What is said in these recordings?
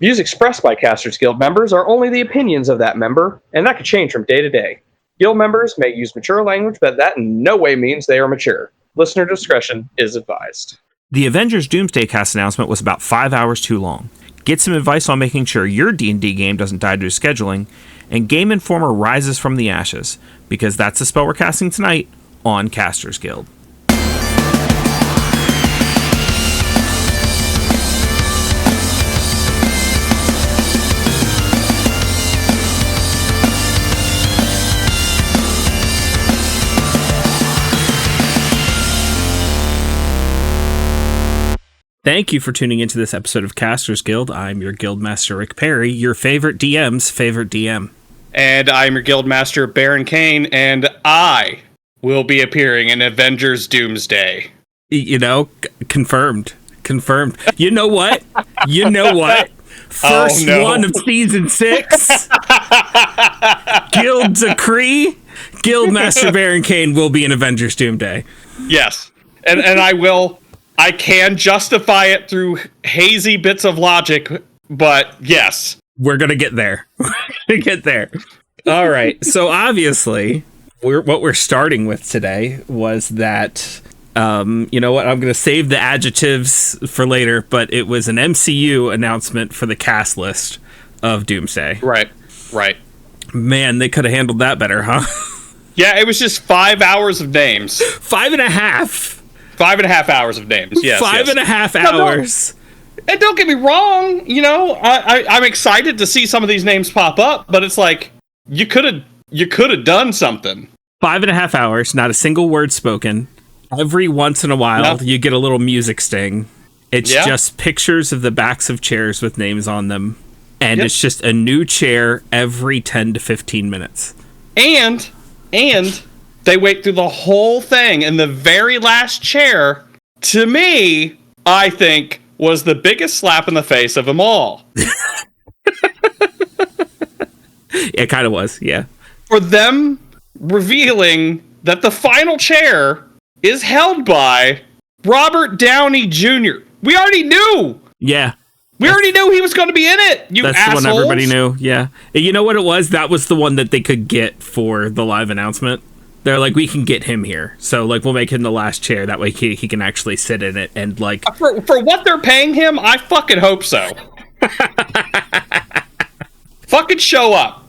Views expressed by Casters Guild members are only the opinions of that member, and that could change from day to day. Guild members may use mature language, but that in no way means they are mature. Listener discretion is advised. The Avengers Doomsday cast announcement was about 5 hours too long. Get some advice on making sure your D&D game doesn't die due to scheduling, and Game Informer rises from the ashes, because that's the spell we're casting tonight on Casters Guild. Thank you for tuning into this episode of Casters Guild. I'm your Guild Master Ric Perry, your favorite DM's favorite DM. And I'm your Guild Master Baron Kane, and I will be appearing in Avengers Doomsday. You know, confirmed. You know what? First one of season 6. Guild decree. Guild Master Baron Kane will be in Avengers Doomsday. Yes, and I can justify it through hazy bits of logic, but yes. We're going to get there. All right. So obviously, what we're starting with today was that, you know what? I'm going to save the adjectives for later, but it was an MCU announcement for the cast list of Doomsday. Right. Man, they could have handled that better, huh? Yeah, it was just 5 hours of names. 5.5. 5.5 hours of names, yes. 5.5 hours. No. And don't get me wrong, you know, I'm excited to see some of these names pop up, but it's like, you could have done something. 5.5 hours, not a single word spoken. Every once in a while, you get a little music sting. It's just pictures of the backs of chairs with names on them, and it's just a new chair every 10 to 15 minutes. And they wait through the whole thing, and the very last chair, to me, I think, was the biggest slap in the face of them all. It kind of was, yeah. For them revealing that the final chair is held by Robert Downey Jr. We already knew! Yeah. We already knew he was going to be in it, you That's assholes! The one everybody knew, yeah. You know what it was? That was the one that they could get for the live announcement. They're like, we can get him here. So, like, we'll make him the last chair. That way he can actually sit in it and, like... For what they're paying him, I fucking hope so. Fucking show up.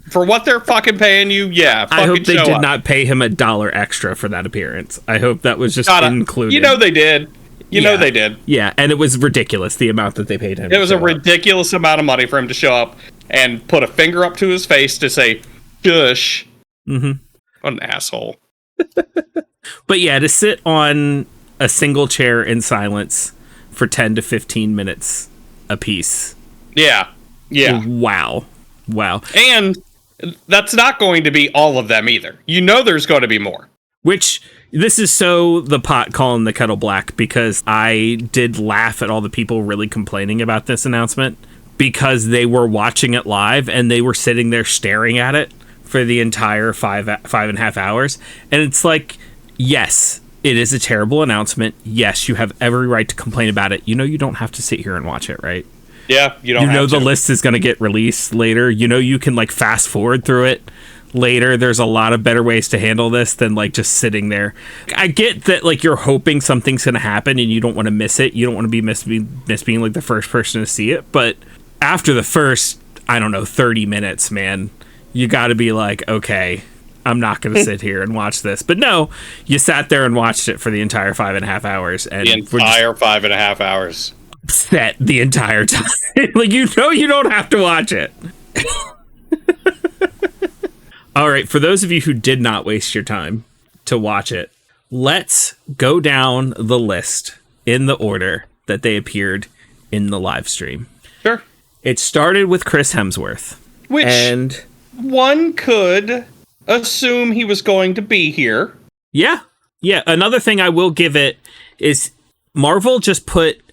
For what they're fucking paying you, yeah, fucking I hope they did up. not pay him $1 extra for that appearance. I hope that was just included. You know they did. You know they did. Yeah, and it was ridiculous, the amount that they paid him. It was a ridiculous amount of money for him to show up and put a finger up to his face to say, shush. Mm-hmm. What an asshole. But yeah, to sit on a single chair in silence for 10 to 15 minutes a piece. Yeah. Wow. And that's not going to be all of them either. You know there's going to be more. Which, this is so the pot calling the kettle black, because I did laugh at all the people really complaining about this announcement, because they were watching it live and they were sitting there staring at it for the entire 5.5 hours. And it's like, yes, it is a terrible announcement. Yes, you have every right to complain about it. You know, you don't have to sit here and watch it, right? Yeah, you don't have to. You know the list is going to get released later. You know you can, like, fast forward through it later. There's a lot of better ways to handle this than, like, just sitting there. I get that, like, you're hoping something's going to happen and you don't want to miss it. You don't want to be miss being, like, the first person to see it. But after the first, 30 minutes, man, you got to be like, okay, I'm not going to sit here and watch this. But no, you sat there and watched it for the entire 5.5 hours. And the entire 5.5 hours. Upset the entire time. Like, you know you don't have to watch it. All right, for those of you who did not waste your time to watch it, let's go down the list in the order that they appeared in the live stream. Sure. It started with Chris Hemsworth. Which one could assume he was going to be here. Yeah. Another thing I will give it is Marvel just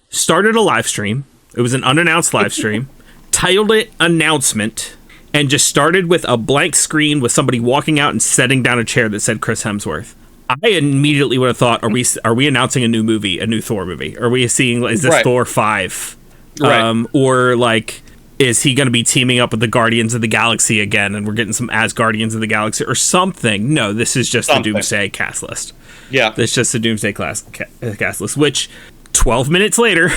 started a live stream. It was an unannounced live stream, titled it Announcement, and just started with a blank screen with somebody walking out and setting down a chair that said Chris Hemsworth. I immediately would have thought, are we announcing a new movie, a new Thor movie? Are we seeing, is this Thor 5? Right. Or like, is he going to be teaming up with the Guardians of the Galaxy again, and we're getting some as Guardians of the Galaxy or something? No, this is just the Doomsday cast list. Yeah, it's just the Doomsday cast list. Which 12 minutes later,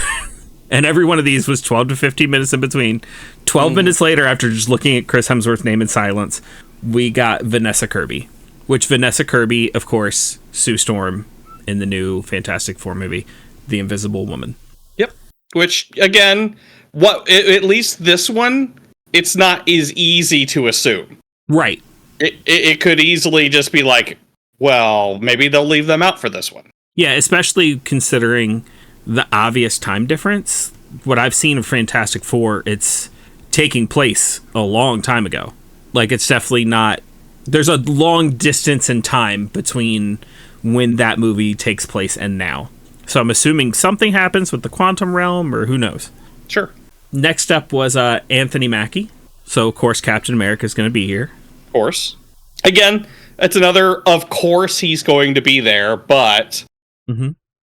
and every one of these was 12 to 15 minutes in between. 12 minutes later, after just looking at Chris Hemsworth's name in silence, we got Vanessa Kirby. Which Vanessa Kirby, of course, Sue Storm in the new Fantastic Four movie, The Invisible Woman. Yep. Which again, at least this one, it's not as easy to assume. Right. It could easily just be like, well, maybe they'll leave them out for this one. Yeah, especially considering the obvious time difference. What I've seen of Fantastic Four, it's taking place a long time ago. Like, it's definitely not... There's a long distance in time between when that movie takes place and now. So I'm assuming something happens with the quantum realm, or who knows. Sure. Next up was Anthony Mackie. So, of course, Captain America is going to be here. Of course. Again, it's another, of course he's going to be there, but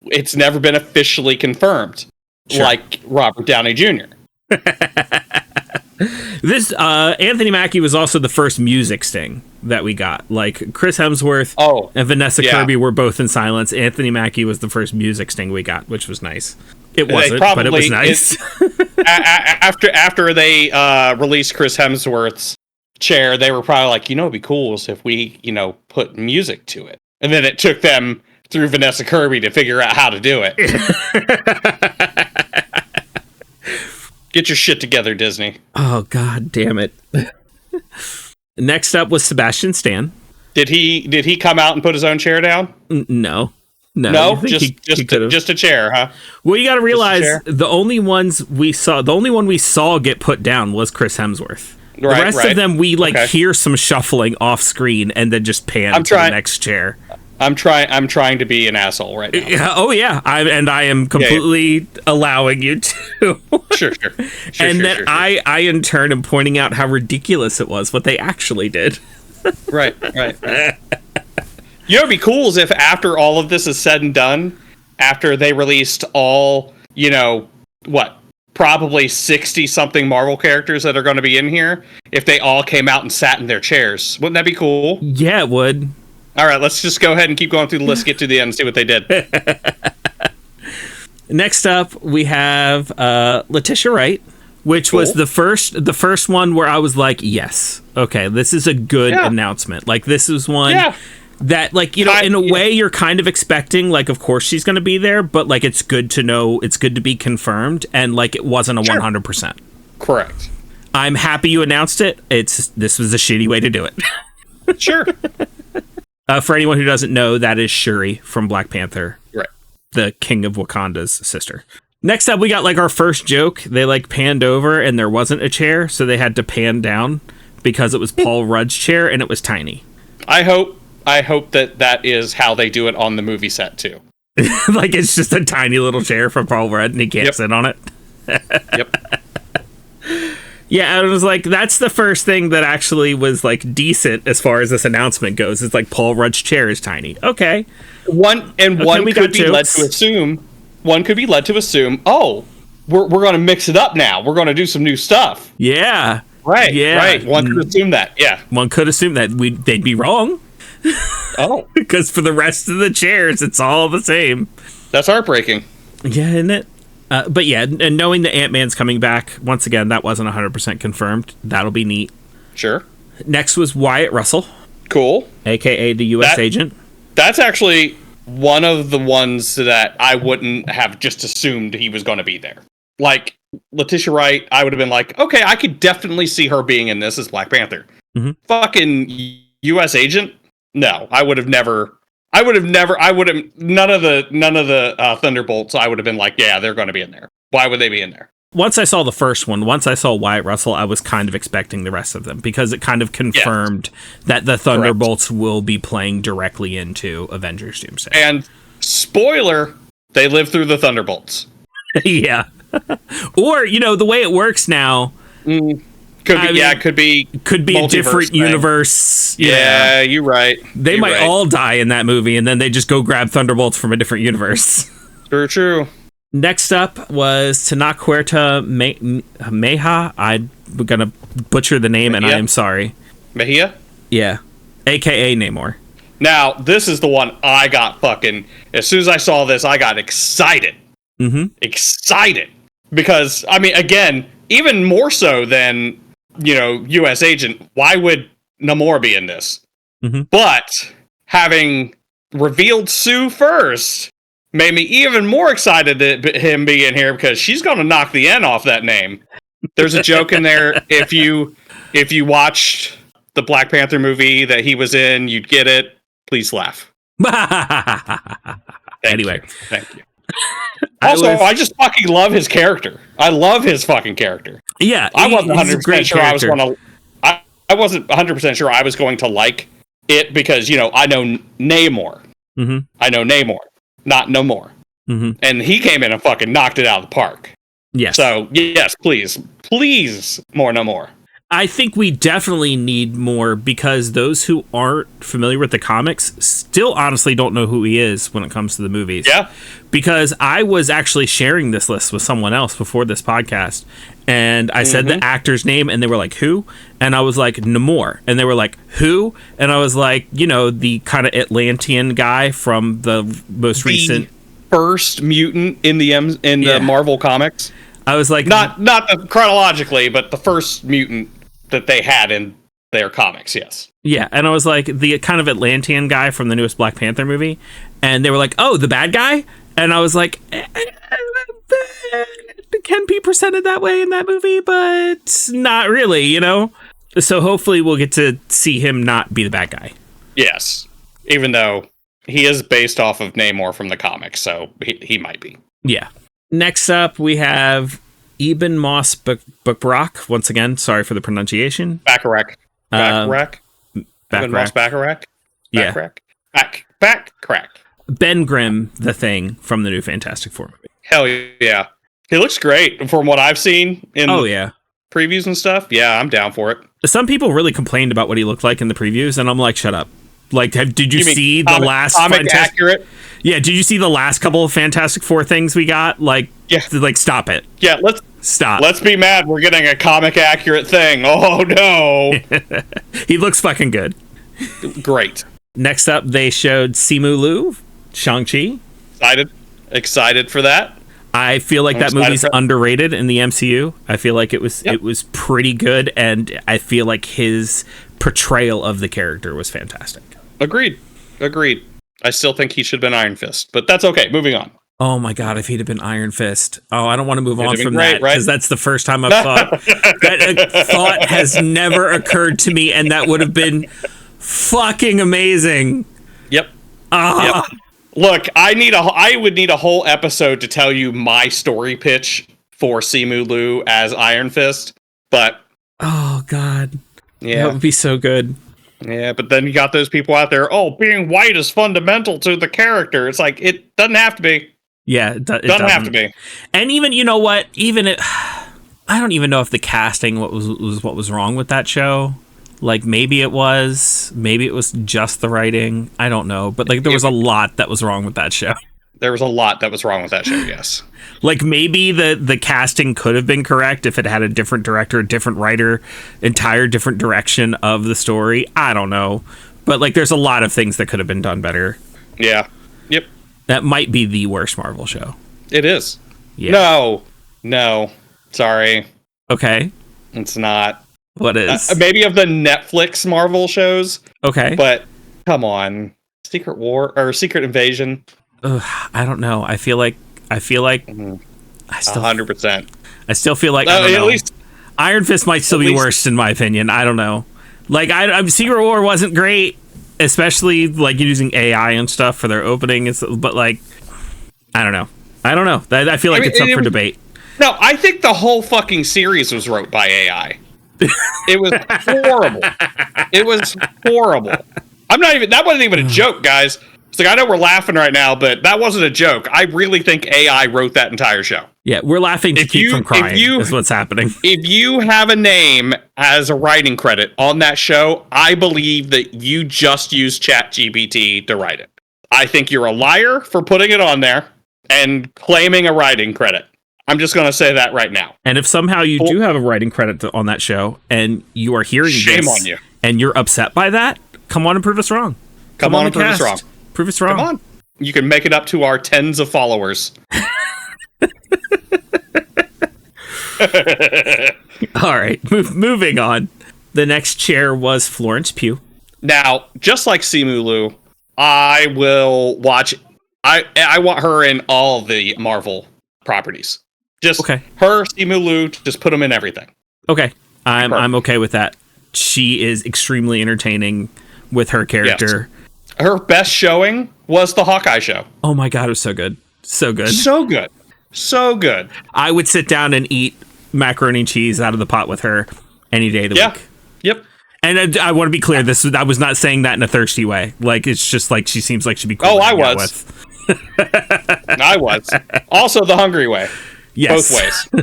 it's never been officially confirmed. Sure. Like Robert Downey Jr. This Anthony Mackie was also the first music sting that we got. Like, Chris Hemsworth and Vanessa Kirby were both in silence. Anthony Mackie was the first music sting we got, which was nice. It wasn't, but it was nice. After they released Chris Hemsworth's chair, they were probably like, it'd be cool if we, put music to it. And then it took them through Vanessa Kirby to figure out how to do it. Get your shit together, Disney. Oh, god damn it. Next up was Sebastian Stan. Did he come out and put his own chair down? No. Just a chair, huh? Well, you got to realize the only one we saw get put down was Chris Hemsworth. The rest of them we hear some shuffling off screen and then just pan to the next chair. I'm trying to be an asshole right now. Oh yeah, I am completely allowing you to. Sure. I in turn am pointing out how ridiculous it was what they actually did. Right. It'd be cool is if after all of this is said and done, after they released all, probably 60-something Marvel characters that are going to be in here, if they all came out and sat in their chairs. Wouldn't that be cool? Yeah, it would. All right, let's just go ahead and keep going through the list, get to the end, and see what they did. Next up, we have Letitia Wright, which was the first one where I was like, yes, okay, this is a good announcement. Like, this is one that, in a way, you're kind of expecting, of course she's going to be there, but, it's good to know, it's good to be confirmed, and, it wasn't a 100%. Correct. I'm happy you announced it. This was a shitty way to do it. Sure. For anyone who doesn't know, that is Shuri from Black Panther. Right. The King of Wakanda's sister. Next up, we got our first joke. They panned over and there wasn't a chair, so they had to pan down because it was Paul Rudd's chair and it was tiny. I hope that is how they do it on the movie set too. It's just a tiny little chair for Paul Rudd and he can't sit on it. Yep. Yeah, I was that's the first thing that actually was decent as far as this announcement goes. It's Paul Rudd's chair is tiny. Okay. One could be led to assume, oh, we're going to mix it up now. We're going to do some new stuff. Yeah. Right. Yeah. Right. One could assume that. Yeah. One could assume that they'd be wrong. Oh. Because for the rest of the chairs, it's all the same. That's heartbreaking. Yeah, isn't it? But yeah, and knowing that Ant-Man's coming back, once again, that wasn't 100% confirmed. That'll be neat. Sure. Next was Wyatt Russell. Cool. A.K.A. the U.S. agent. That's actually one of the ones that I wouldn't have just assumed he was going to be there. Letitia Wright, I would have been okay, I could definitely see her being in this as Black Panther. Mm-hmm. Fucking U.S. agent? No, I would have never... none of the Thunderbolts, I would have been yeah, they're going to be in there. Why would they be in there? Once I saw the first one, once I saw Wyatt Russell, I was kind of expecting the rest of them because it kind of confirmed that the Thunderbolts will be playing directly into Avengers Doomsday. And spoiler, they live through the Thunderbolts. Yeah. Or, the way it works now... Could be a different universe. Yeah, you're right. They might all die in that movie, and then they just go grab Thunderbolts from a different universe. True. Next up was Tanaquerta Meha. I'm gonna butcher the name, and I am sorry. Mejia? Yeah, AKA Namor. Now, this is the one I got fucking... As soon as I saw this, I got excited. Mm-hmm. Excited. Because, I mean, again, even more so than, U.S. Agent, why would Namor be in this? Mm-hmm. But having revealed Sue first made me even more excited that him be in here, because she's going to knock the N off that name. There's a joke in there. If you watched the Black Panther movie that he was in, you'd get it. Please laugh. Anyway. Thank you. Also, I just fucking love his character. I love his fucking character. Yeah, I wasn't 100% sure I was going to... I wasn't 100% sure I was going to like it because, I know Namor. Mm-hmm. I know Namor, not no more. Mm-hmm. And he came in and fucking knocked it out of the park. Yes. So, yes, please, more no more. I think we definitely need more, because those who aren't familiar with the comics still honestly don't know who he is when it comes to the movies. Yeah. Because I was actually sharing this list with someone else before this podcast, and I said the actor's name, and they were like, who? And I was like, Namor. And they were like, who? And I was like, the kind of Atlantean guy from the most recent... first mutant in the Marvel comics. I was like... Not chronologically, but the first mutant that they had in their comics, yes. Yeah, and I was like, the kind of Atlantean guy from the newest Black Panther movie. And they were like, oh, the bad guy? And I was like, can be presented that way in that movie, but not really, So hopefully we'll get to see him not be the bad guy. Yes, even though he is based off of Namor from the comics, so he might be. Yeah. Next up, we have Eben Moss Backrack. Once again, sorry for the pronunciation. Backrack. Backrack. Eben Moss Backrack? Yeah. Backrack. Ben Grimm, the Thing from the new Fantastic Four movie. Hell yeah. He looks great from what I've seen in previews and stuff. Yeah, I'm down for it. Some people really complained about what he looked like in the previews, and I'm like, shut up. Like, did you see the last accurate? Yeah, did you see the last couple of Fantastic Four things we got? Like, stop it. Yeah, let's be mad. We're getting a comic accurate thing. Oh no. He looks fucking good. Great. Next up, they showed Simu Liu, Shang-Chi. Excited for that. I feel like that movie's underrated in the MCU. I feel like it was pretty good, and I feel like his portrayal of the character was fantastic. Agreed. I still think he should have been Iron Fist, but that's okay. Moving on. Oh my god, if he'd have been Iron Fist. Oh, I don't want to move on from that, because that's the first time I've thought. That thought has never occurred to me, and that would have been fucking amazing. Yep. Look, I would need a whole episode to tell you my story pitch for Simu Liu as Iron Fist, but oh god. Yeah. That would be so good. Yeah, but then you got those people out there, being white is fundamental to the character. It's like, it doesn't have to be. Yeah, it doesn't have to be. And even, you know what? I don't even know if the casting what was wrong with that show. Like, maybe it was just the writing. I don't know. But, like, there was a lot that was wrong with that show. There was a lot that was wrong with that show, yes. Like, maybe the casting could have been correct if it had a different director, different writer, entire different direction of the story. I don't know. But, like, there's a lot of things that could have been done better. Yeah. Yep. That might be the worst Marvel show. It is. Yeah. No. Sorry. Okay. It's not. What is? Maybe of the Netflix Marvel shows. Okay. But, come on. Secret Invasion. I don't know. I feel like I still 100%. I still feel like I don't know. At least Iron Fist might still be worse in my opinion. I don't know. Like Secret War wasn't great, especially like using AI and stuff for their opening. But like, I don't know. I feel like it's up for debate. No, I think the whole fucking series was wrote by AI. It was horrible. It was horrible. That wasn't even a joke, guys. It's like, I know we're laughing right now, but that wasn't a joke. I really think AI wrote that entire show. Yeah, we're laughing to keep from crying is what's happening. If you have a name as a writing credit on that show, I believe that you just used ChatGPT to write it. I think you're a liar for putting it on there. and claiming a writing credit. I'm just going to say that right now. And if somehow you do have a writing credit on that show and you are hearing Shame this on you. and you're upset by that, come on and prove us wrong. Come on and prove us wrong. Prove us wrong. Come on. You can make it up to our tens of followers. All right, moving on. The next chair was Florence Pugh. Now, just like Simu, I will watch. I want her in all the Marvel properties. Just Okay. her, Simu, just put them in everything. Okay, I'm okay with that. She is extremely entertaining with her character. Yes. Her best showing was the Hawkeye show. Oh my god, it was so good. So good. So good. So good. I would sit down and eat macaroni and cheese out of the pot with her any day of the week. Yep. And I want to be clear, I was not saying that in a thirsty way. Like, it's just like she seems like she'd be cool. Oh, to I hang out was. with. I was. Also the hungry way. Yes. Both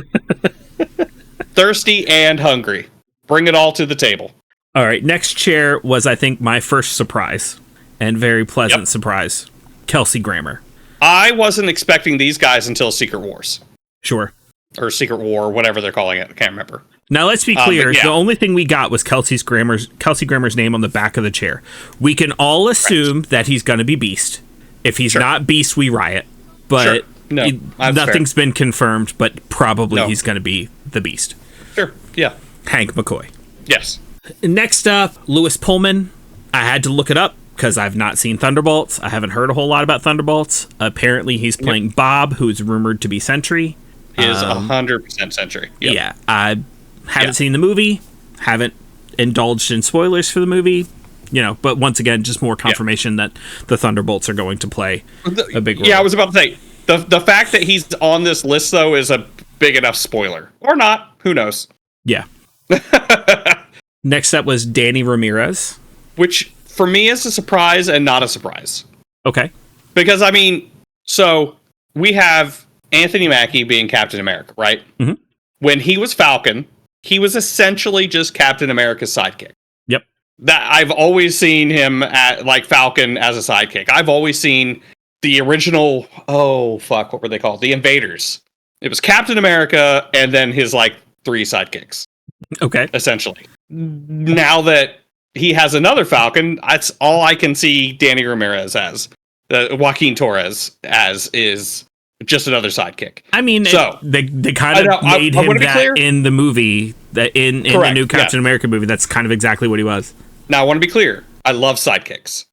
ways. Thirsty and hungry. Bring it all to the table. All right, next chair was, I think, my first surprise, and very pleasant surprise. Kelsey Grammer. I wasn't expecting these guys until Secret Wars. Sure. Or Secret War, whatever they're calling it. I can't remember. Now, let's be clear. Yeah. The only thing we got was Kelsey Grammer's name on the back of the chair. We can all assume that he's going to be Beast. If he's not Beast, we riot. But No, nothing's been confirmed, but probably he's going to be the Beast. Sure, yeah. Hank McCoy. Yes. Next up, Lewis Pullman. I had to look it up because I've not seen Thunderbolts. I haven't heard a whole lot about Thunderbolts. Apparently, he's playing Bob, who is rumored to be Sentry. He is 100% Sentry. Yep. Yeah, I haven't seen the movie. Haven't indulged in spoilers for the movie. But once again, just more confirmation that the Thunderbolts are going to play a big role. Yeah, I was about to say, the fact that he's on this list, though, is a big enough spoiler. Or not. Who knows? Yeah. Next up was Danny Ramirez. Which, for me, is a surprise and not a surprise. Okay. Because, so we have Anthony Mackie being Captain America, right? Mm-hmm. When he was Falcon, he was essentially just Captain America's sidekick. Yep. That I've always seen him like Falcon as a sidekick. I've always seen the original, what were they called? The Invaders. It was Captain America and then his, 3 sidekicks. Okay. Essentially. Now that he has another Falcon, that's all I can see Danny Ramirez as. Joaquin Torres as is just another sidekick. So they kind of made him that clear in the movie, that in the new Captain America movie. That's kind of exactly what he was. Now I want to be clear. I love sidekicks.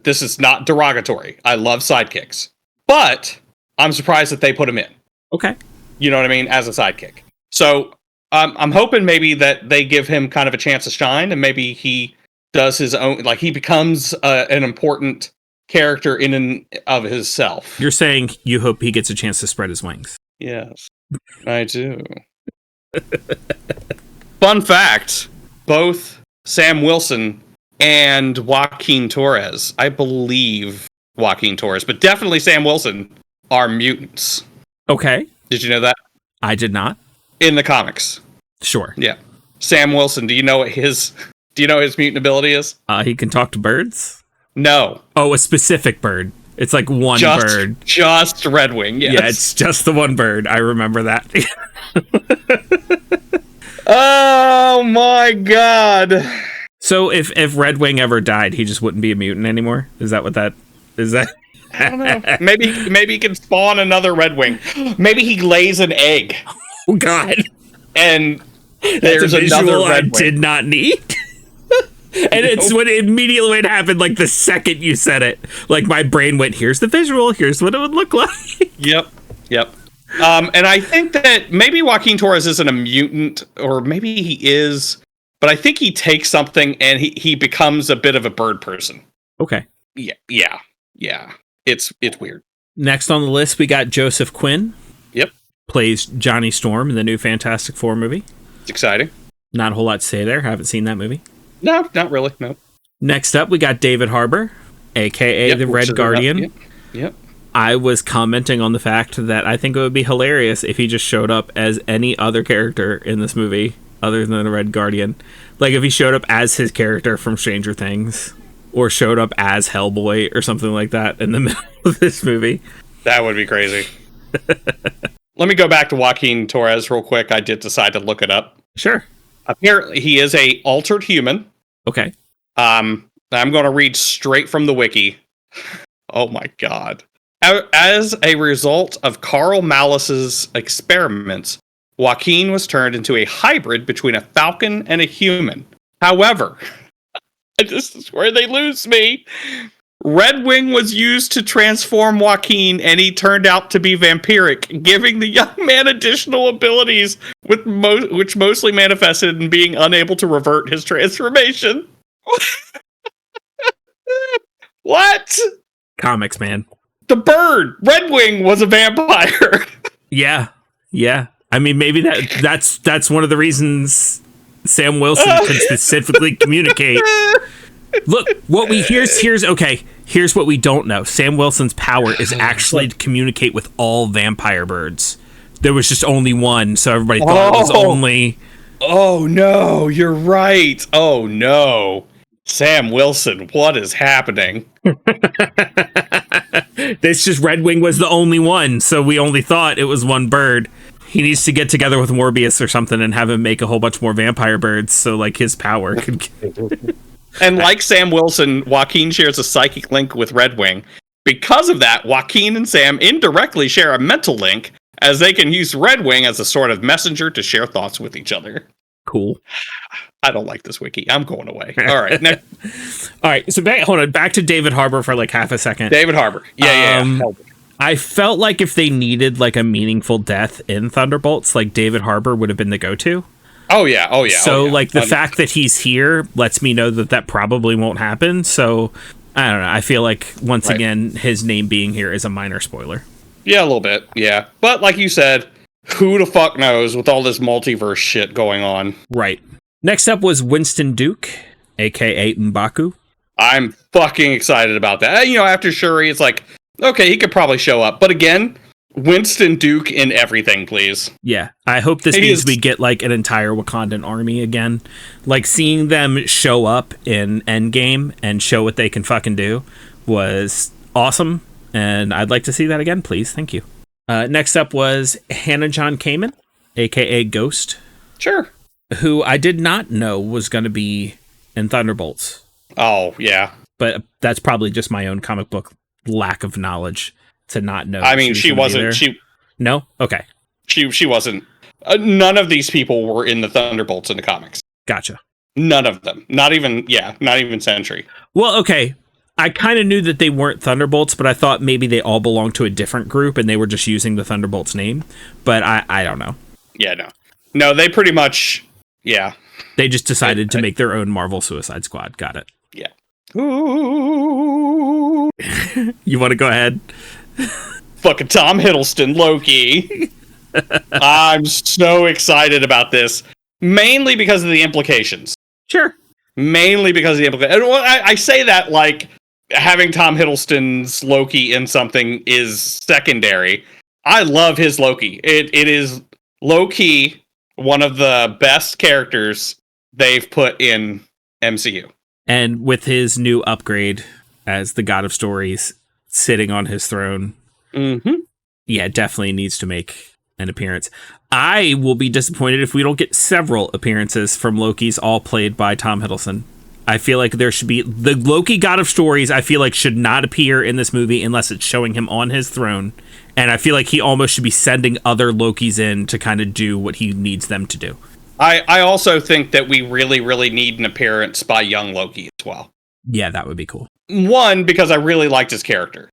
This is not derogatory. I love sidekicks, but I'm surprised that they put him in. Okay. You know what I mean? As a sidekick. So I'm hoping maybe that they give him kind of a chance to shine, and maybe he does his own, he becomes an important character in and of himself. You're saying you hope he gets a chance to spread his wings. Yes, I do. Fun fact, both Sam Wilson and Joaquin Torres, I believe Joaquin Torres, but definitely Sam Wilson, are mutants. Okay. Did you know that? I did not. In the comics. Sure. Yeah. Sam Wilson, do you know what his mutant ability is? He can talk to birds? No. Oh, a specific bird. It's like one bird. Just Redwing, yes. Yeah, it's just the one bird. I remember that. Oh my god. So if Redwing ever died, he just wouldn't be a mutant anymore? Is that what that is? That I don't know. Maybe he can spawn another Redwing. Maybe he lays an egg. Oh god. And there's another Redwing I Redwing. did not need. And it's when immediately when it happened, the second you said it, my brain went, here's the visual, here's what it would look like. Yep. And I think that maybe Joaquin Torres isn't a mutant, or maybe he is, but I think he takes something and he becomes a bit of a bird person. Okay. Yeah. It's weird. Next on the list, we got Joseph Quinn. Yep. Plays Johnny Storm in the new Fantastic Four movie. It's exciting. Not a whole lot to say there. Haven't seen that movie. No, not really. No. Next up, we got David Harbour, a.k.a. the Red Guardian. Yep. I was commenting on the fact that I think it would be hilarious if he just showed up as any other character in this movie other than the Red Guardian. If he showed up as his character from Stranger Things, or showed up as Hellboy or something like that in the middle of this movie. That would be crazy. Let me go back to Joaquin Torres real quick. I did decide to look it up. Sure. Apparently, he is a altered human. Okay. I'm going to read straight from the wiki. Oh my god. As a result of Carl Malice's experiments, Joaquin was turned into a hybrid between a falcon and a human. However, this is where they lose me. Red Wing was used to transform Joaquin, and he turned out to be vampiric, giving the young man additional abilities which mostly manifested in being unable to revert his transformation. What? Comics, man. The bird, Red Wing, was a vampire. Yeah. I mean, maybe that's one of the reasons Sam Wilson can specifically communicate. Look, what we here's what we don't know. Sam Wilson's power is actually to communicate with all vampire birds. There was just only one, so everybody thought it was only. Oh no, you're right. Oh no. Sam Wilson, what is happening? This just Red Wing was the only one, so we only thought it was one bird. He needs to get together with Morbius or something and have him make a whole bunch more vampire birds, so like his power could. And like Sam Wilson, Joaquin shares a psychic link with Red Wing. Because of that, Joaquin and Sam indirectly share a mental link, as they can use Red Wing as a sort of messenger to share thoughts with each other. Cool. I don't like this wiki. I'm going away. All right. Next. All right. So back to David Harbour for like half a second. David Harbour. Yeah. I felt like if they needed like a meaningful death in Thunderbolts, like David Harbour would have been the go-to. Oh yeah. So like the fact that he's here lets me know that probably won't happen. So I don't know. I feel like once again, his name being here is a minor spoiler. Yeah, a little bit. Yeah. But like you said, who the fuck knows with all this multiverse shit going on. Right. Next up was Winston Duke, aka M'Baku. I'm fucking excited about that. You know, after Shuri, it's like, okay, he could probably show up. But again, Winston Duke in everything, please. Yeah, I hope this means we get like an entire Wakandan army again. Like seeing them show up in Endgame and show what they can fucking do was awesome. And I'd like to see that again, please. Thank you. Next up was Hannah John Kamen, aka Ghost. Sure. Who I did not know was going to be in Thunderbolts. Oh, yeah. But that's probably just my own comic book lack of knowledge to not know. I mean, she wasn't. No? Okay. She wasn't. None of these people were in the Thunderbolts in the comics. Gotcha. None of them. Not even Sentry. Well, okay. I kind of knew that they weren't Thunderbolts, but I thought maybe they all belonged to a different group and they were just using the Thunderbolts name. But I don't know. Yeah, no. No, they pretty much... Yeah. They just decided to make their own Marvel Suicide Squad. Got it. Yeah. Ooh. You want to go ahead? Fucking Tom Hiddleston, Loki. I'm so excited about this. Mainly because of the implications. Sure. Mainly because of the implications. I say that like having Tom Hiddleston's Loki in something is secondary. I love his Loki. It is low-key one of the best characters they've put in MCU. And with his new upgrade as the God of Stories sitting on his throne, yeah, definitely needs to make an appearance. I will be disappointed if we don't get several appearances from Loki's, all played by Tom Hiddleston. I feel like there should be... The Loki God of Stories, I feel like, should not appear in this movie unless it's showing him on his throne. And I feel like he almost should be sending other Lokis in to kind of do what he needs them to do. I also think that we really, really need an appearance by young Loki as well. Yeah, that would be cool. One, because I really liked his character.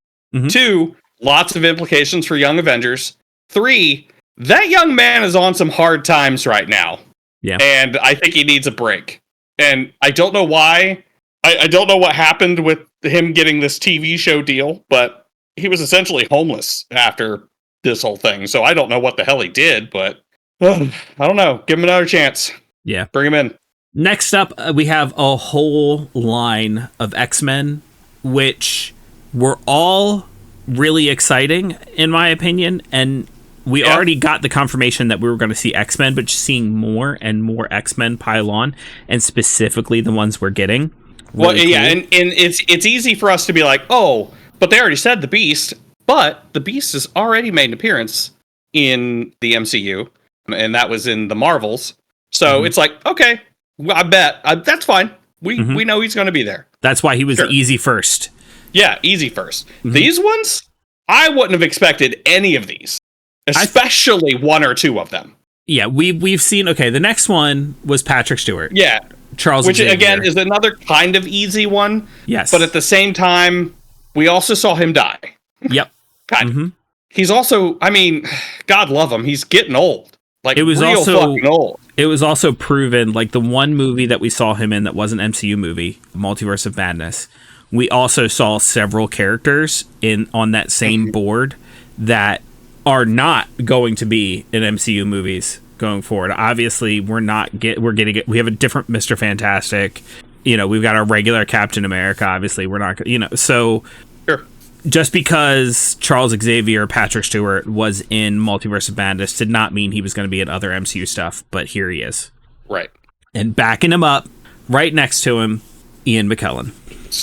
Two, lots of implications for young Avengers. Three, that young man is on some hard times right now. Yeah. And I think he needs a break. And I don't know why. I don't know what happened with him getting this TV show deal, but he was essentially homeless after this whole thing. So I don't know what the hell he did, but I don't know. Give him another chance. Yeah. Bring him in. Next up, we have a whole line of X-Men, which were all really exciting, in my opinion. And we already got the confirmation that we were going to see X-Men, but just seeing more and more X-Men pile on, and specifically the ones we're getting. Really cool. And it's easy for us to be like, oh, but they already said the Beast. But the Beast has already made an appearance in the MCU, and that was in the Marvels. So it's like, okay, I bet that's fine. We know he's going to be there. That's why he was easy first. Yeah, easy first. These ones, I wouldn't have expected any of these, especially one or two of them. Yeah, we've seen. Okay, the next one was Patrick Stewart. Yeah, Charles, which Xavier. again is another kind of easy one. Yes, but at the same time, we also saw him die. Yep. kind of. He's also, I mean, God love him. He's getting old. Like, it was real also fucking old. It was also proven, like the one movie that we saw him in that was an MCU movie, Multiverse of Madness. We also saw several characters on that same board that are not going to be in MCU movies going forward. Obviously, we have a different Mr. Fantastic. You know, we've got our regular Captain America. Obviously, we're not, so just because Charles Xavier, Patrick Stewart was in Multiverse of Madness did not mean he was going to be in other MCU stuff, but here he is. Right. And backing him up, right next to him, Ian McKellen.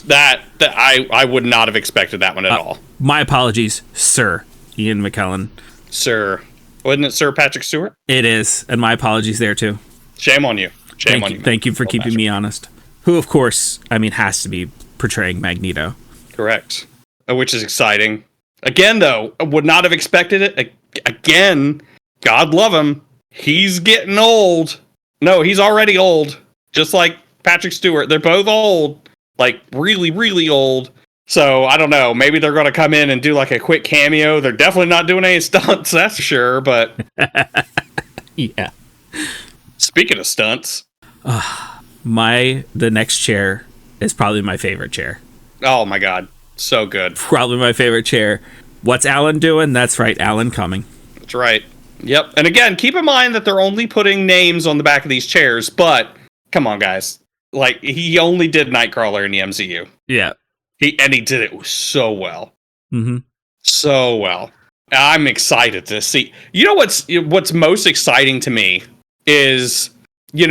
That I would not have expected that one at all. My apologies, Sir Ian McKellen. Sir. Wasn't it Sir Patrick Stewart? It is, and my apologies there too. Shame on you. Shame on you. Thank you for keeping me honest. Who, of course, has to be portraying Magneto. Correct. Which is exciting. Again, though, I would not have expected it. Again, God love him. He's getting old. No, he's already old. Just like Patrick Stewart. They're both old. Like, really, really old. So, I don't know. Maybe they're going to come in and do like a quick cameo. They're definitely not doing any stunts, that's for sure. But yeah. Speaking of stunts. The next chair is probably my favorite chair. Oh, my God. So good. Probably my favorite chair. What's Alan doing? That's right, Alan Cumming. That's right. Yep. And again, keep in mind that they're only putting names on the back of these chairs, but come on, guys. Like, he only did Nightcrawler in the MCU. Yeah. He did it so well. Mm-hmm. So well. I'm excited to see. You know what's most exciting to me is, you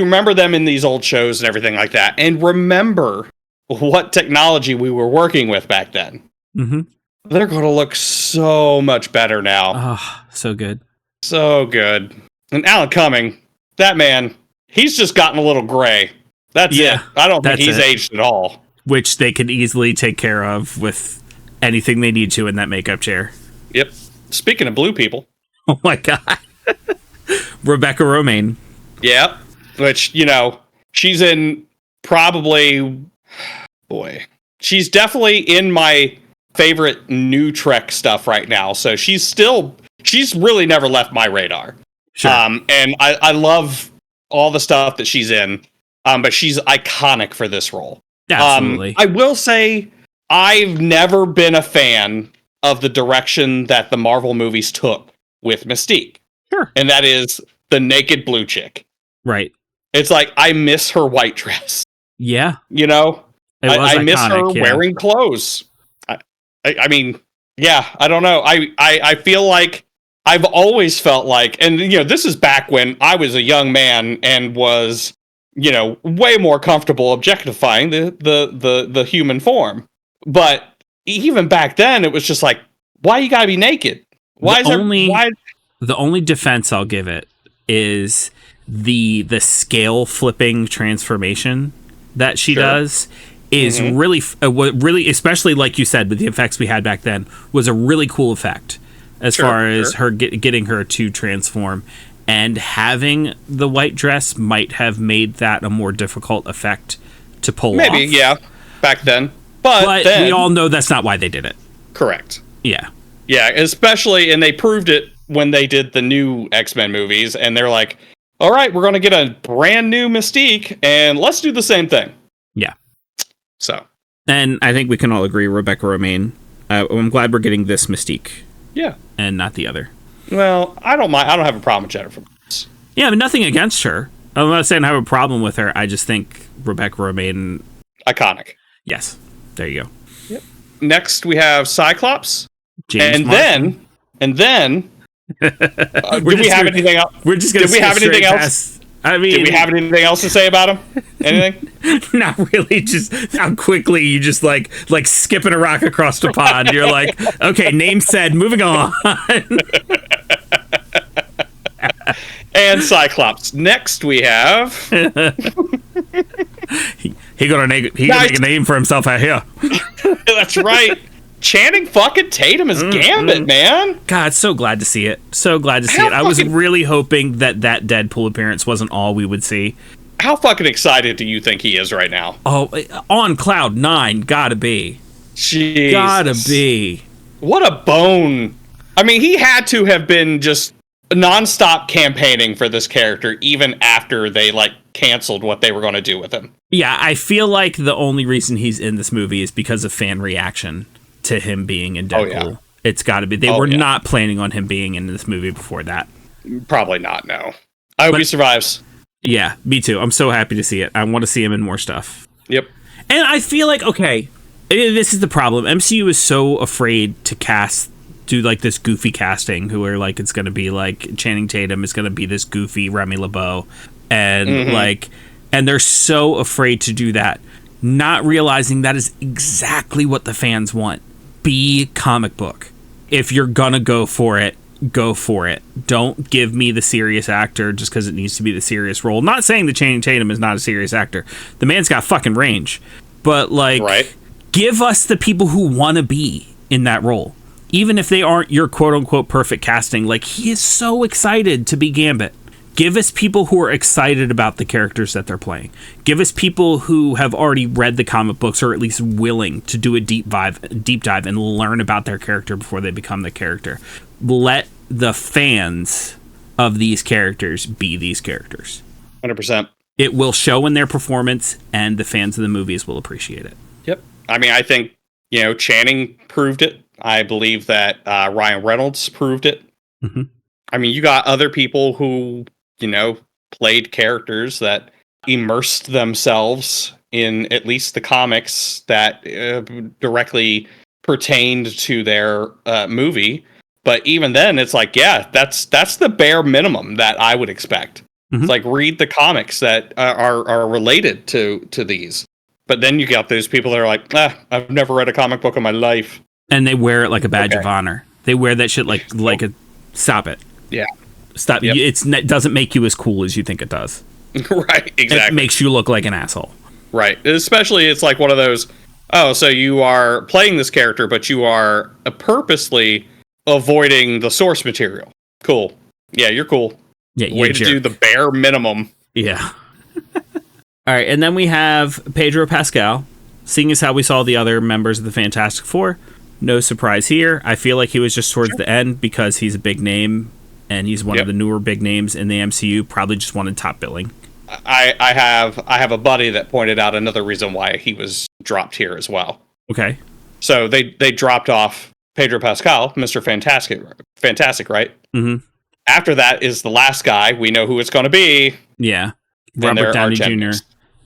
remember them in these old shows and everything like that, and remember what technology we were working with back then. Mm-hmm. They're going to look so much better now. Oh, so good. So good. And Alan Cumming, that man, he's just gotten a little gray. That's it. I don't think he's aged at all. Which they could easily take care of with anything they need to in that makeup chair. Yep. Speaking of blue people. Oh my God. Rebecca Romijn. Yep. Which, she's in probably... Boy. She's definitely in my favorite new Trek stuff right now. So she's really never left my radar. Sure. And I love all the stuff that she's in. But she's iconic for this role. Absolutely. I will say I've never been a fan of the direction that the Marvel movies took with Mystique. Sure. And that is the naked blue chick. Right. It's like, I miss her white dress. Yeah. I miss her wearing clothes. I mean, yeah, I don't know. I feel like I've always felt like, and this is back when I was a young man and was, way more comfortable objectifying the human form. But even back then, it was just like, why you gotta be naked? The only defense I'll give it is the scale flipping transformation that she does is really, especially like you said with the effects we had back then, was a really cool effect as far as her getting her to transform. And having the white dress might have made that a more difficult effect to pull off. Maybe, yeah, back then. But we all know that's not why they did it. Correct. Yeah. Yeah, especially, and they proved it when they did the new X-Men movies, and they're like, all right, we're going to get a brand new Mystique, and let's do the same thing. Yeah. So. And I think we can all agree, Rebecca Romijn. I'm glad we're getting this Mystique. Yeah. And not the other. Well, I don't mind. I don't have a problem with Jennifer Lawrence. Yeah, but nothing against her. I'm not saying I have a problem with her. I just think Rebecca Romijn... Iconic. Yes. There you go. Yep. Next, we have Cyclops. James and then... did we have anything else? We're just going to skip anything else? I mean, do we have anything else to say about him? Anything? Not really. Just how quickly you just like skipping a rock across the pond. You're like, okay, name said, moving on. And Cyclops. Next we have. he gonna make a name for himself out here. That's right. Channing fucking Tatum as Gambit, man. God, so glad to see it. So glad to see it. I was really hoping that Deadpool appearance wasn't all we would see. How fucking excited do you think he is right now? Oh, on cloud 9, gotta be. Jeez. Gotta be. What a bone. I mean, he had to have been just nonstop campaigning for this character, even after they, like, canceled what they were going to do with him. Yeah, I feel like the only reason he's in this movie is because of fan reaction to him being in Deadpool. Oh, yeah. It's gotta be. They were not planning on him being in this movie before that. Probably not, no. I hope he survives. Yeah, me too. I'm so happy to see it. I want to see him in more stuff. Yep. And I feel like, okay, this is the problem. MCU is so afraid to do like this goofy casting, who are like, it's going to be like Channing Tatum is going to be this goofy Remy LeBeau. And and they're so afraid to do that, not realizing that is exactly what the fans want. Be comic book. If you're going to go for it, go for it. Don't give me the serious actor just because it needs to be the serious role. Not saying that Channing Tatum is not a serious actor. The man's got fucking range. But, like, give us the people who want to be in that role. Even if they aren't your quote-unquote perfect casting. Like, he is so excited to be Gambit. Give us people who are excited about the characters that they're playing. Give us people who have already read the comic books or at least willing to do a deep dive and learn about their character before they become the character. Let the fans of these characters be these characters. 100%. It will show in their performance, and the fans of the movies will appreciate it. Yep. I mean, I think, Channing proved it. I believe that Ryan Reynolds proved it. Mm-hmm. I mean, you got other people who, played characters that immersed themselves in at least the comics that directly pertained to their movie. But even then, it's like, yeah, that's the bare minimum that I would expect. Mm-hmm. It's like, read the comics that are related to these. But then you got those people that are like, I've never read a comic book in my life. And they wear it like a badge of honor. They wear that shit like a... Stop it. Yeah. Stop. Yep. It doesn't make you as cool as you think it does. Right, exactly. It makes you look like an asshole. Right. Especially, it's like one of those, so you are playing this character, but you are purposely avoiding the source material. Cool. Yeah, you're cool. Yeah, way to do the bare minimum. Yeah. All right, and then we have Pedro Pascal. Seeing as how we saw the other members of the Fantastic Four, no surprise here. I feel like he was just towards the end because he's a big name, and he's one of the newer big names in the MCU. Probably just wanted top billing. I have a buddy that pointed out another reason why he was dropped here as well. Okay. So they dropped off Pedro Pascal, Mr. Fantastic, right? Mm-hmm. After that is the last guy. We know who it's going to be. Yeah. Robert Downey Jr.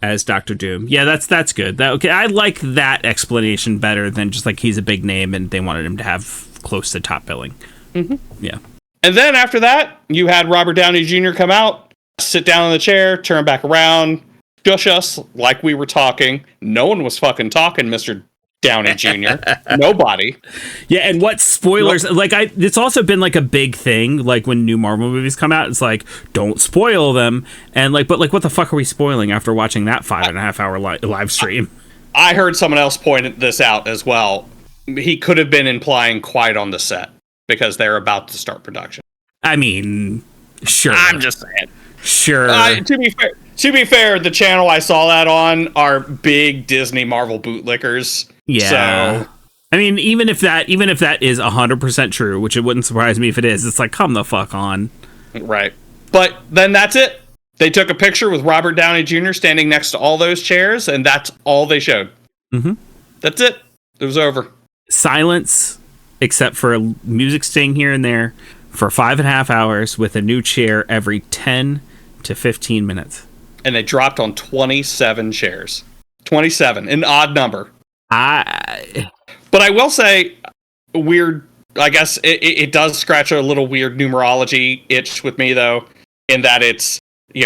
as Dr. Doom. Yeah, that's good. Okay, I like that explanation better than just like he's a big name and they wanted him to have close to top billing. Mm-hmm. Yeah. And then after that, you had Robert Downey Jr. come out, sit down in the chair, turn back around, shush us like we were talking. No one was fucking talking, Mr. Downey Jr. Nobody. Yeah, and what spoilers? It's also been like a big thing. Like when new Marvel movies come out, it's like don't spoil them. And but what the fuck are we spoiling after watching that 5.5 hour live stream? I heard someone else point this out as well. He could have been implying quiet on the set because they're about to start production. I mean, sure. I'm just saying. Sure. To be fair, the channel I saw that on are big Disney Marvel bootlickers. Yeah. So, I mean, even if that is 100% true, which it wouldn't surprise me if it is, it's like, come the fuck on. Right. But then that's it. They took a picture with Robert Downey Jr. standing next to all those chairs, and that's all they showed. Mm-hmm. That's it. It was over. Silence, except for music staying here and there, for 5.5 hours with a new chair every 10 to 15 minutes. And they dropped on 27 chairs. 27, an odd number. But I will say, weird, I guess it does scratch a little weird numerology itch with me, though, in that it's,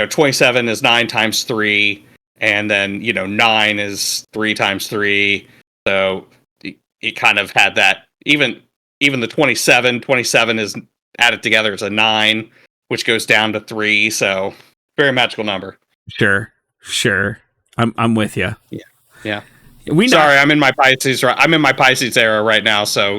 27 is 9 times 3, and then 9 is 3 times 3. So it kind of had that. Even the 27 is added together as a 9, which goes down to 3. So very magical number. Sure. I'm with you. Yeah. I'm in my Pisces. I'm in my Pisces era right now, so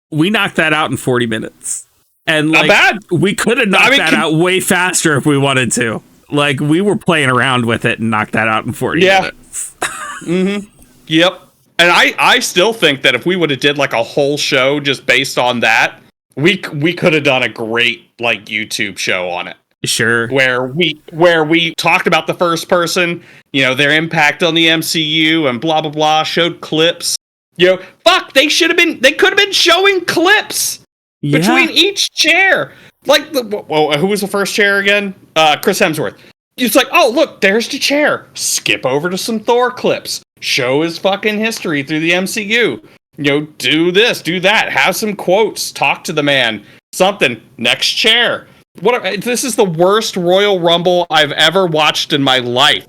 we knocked that out in 40 minutes. And not bad. We could have knocked that out way faster if we wanted to. Like, we were playing around with it and knocked that out in 40 minutes. Mm-hmm. Yep. And I still think that if we would have did like a whole show just based on that, we could have done a great like YouTube show on it. Sure. Where we talked about the first person, their impact on the MCU and blah blah blah, showed clips. They could have been showing clips between each chair. Like who was the first chair again? Chris Hemsworth. It's like, oh look, there's the chair. Skip over to some Thor clips. Show his fucking history through the MCU. Do this, do that. Have some quotes. Talk to the man. Something. Next chair. This is the worst Royal Rumble I've ever watched in my life.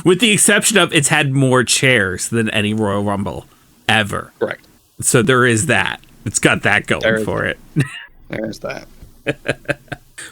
With the exception of it's had more chairs than any Royal Rumble ever. Correct. So there is that. It's got that going for it. There's that.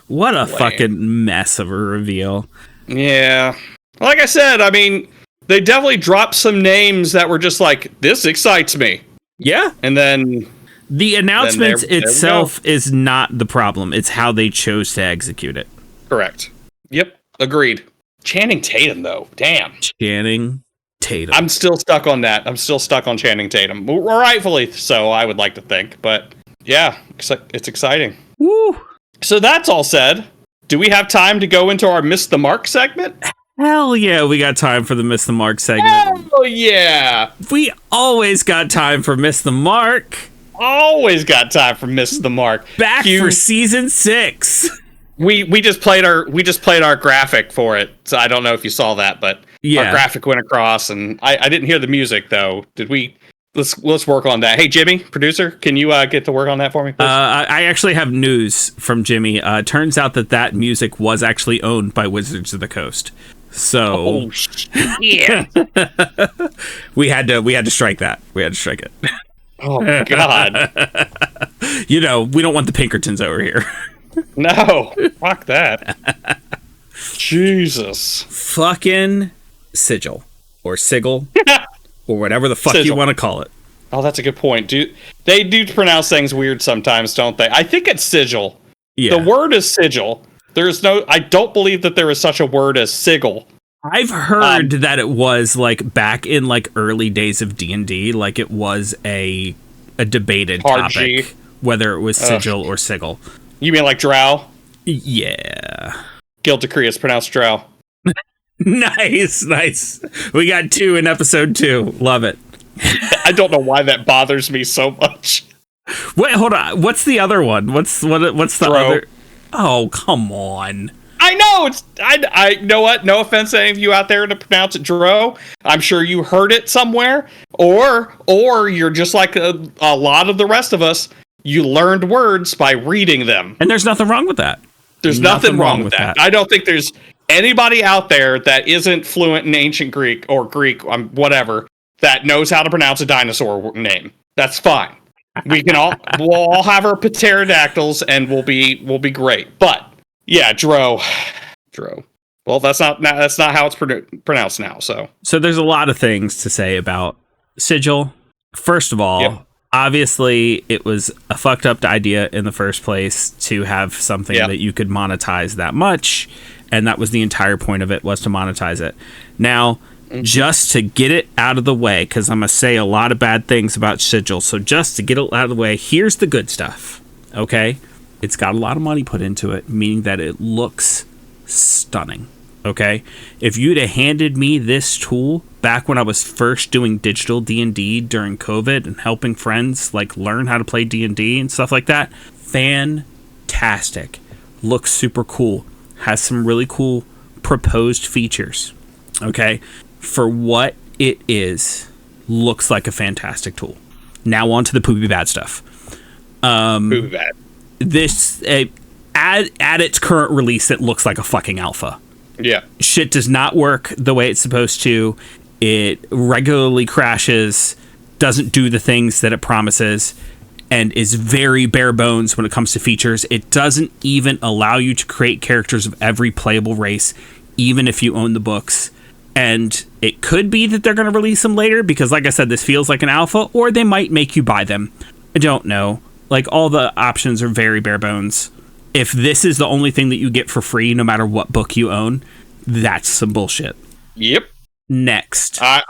What a fucking mess of a reveal. Yeah. Like I said, I mean, they definitely dropped some names that were just like, this excites me. Yeah. And then the announcement itself is not the problem. It's how they chose to execute it. Correct. Yep. Agreed. Channing Tatum, though. Damn. Channing Tatum. I'm still stuck on that. I'm still stuck on Channing Tatum. Rightfully so, I would like to think. But yeah, it's exciting. Woo. So that's all said. Do we have time to go into our Miss the Mark segment? Hell yeah, we got time for the Miss the Mark segment. Hell yeah. We always got time for Miss the Mark. Always got time for Miss the Mark. Back for season 6. We just played our graphic for it. So I don't know if you saw that, but our graphic went across, and I didn't hear the music though. Did we? Let's work on that. Hey Jimmy, producer, can you get to work on that for me, please? I actually have news from Jimmy. Turns out that music was actually owned by Wizards of the Coast. So yeah, we had to strike that. We had to strike it. Oh God. We don't want the Pinkertons over here. No, fuck that. Jesus. Fucking Sigil or Sigil or whatever the fuck you want to call it. Oh, that's a good point. They do pronounce things weird sometimes, don't they? I think it's Sigil. Yeah. The word is Sigil. I don't believe that there is such a word as Sigil. I've heard that it was like back in like early days of D&D, like it was a debated topic, whether it was Sigil or Sigil. You mean like drow? Yeah. Guild Decree is pronounced drow. Nice. We got 2 in episode 2. Love it. I don't know why that bothers me so much. Wait, hold on. What's the other one? What's the other? Oh, come on. I know I know what. No offense to any of you out there to pronounce it Dro. I'm sure you heard it somewhere, or you're just like a lot of the rest of us. You learned words by reading them, and there's nothing wrong with that. There's nothing wrong with that. I don't think there's anybody out there that isn't fluent in ancient Greek or Greek, whatever, that knows how to pronounce a dinosaur name. That's fine. We'll all have our pterodactyls, and we'll be great. But yeah, Dro. Well, that's not how it's pronounced now. So there's a lot of things to say about Sigil. First of all, obviously, it was a fucked up idea in the first place to have something that you could monetize that much, and that was the entire point of it, was to monetize it. Now, just to get it out of the way, because I'm going to say a lot of bad things about Sigil, so just to get it out of the way, here's the good stuff, okay? It's got a lot of money put into it, meaning that it looks stunning, okay? If you'd have handed me this tool back when I was first doing digital D&D during COVID and helping friends like learn how to play D&D and stuff like that, fantastic. Looks super cool. Has some really cool proposed features, okay? For what it is, looks like a fantastic tool. Now on to the poopy bad stuff. Poopy bad. This, at its current release, it looks like a fucking alpha. Yeah. Shit does not work the way it's supposed to. It regularly crashes, doesn't do the things that it promises, and is very bare bones when it comes to features. It doesn't even allow you to create characters of every playable race, even if you own the books. And it could be that they're going to release them later because, like I said, this feels like an alpha, or they might make you buy them. I don't know. Like, all the options are very bare bones. If this is the only thing that you get for free, no matter what book you own, that's some bullshit. Yep. Next. I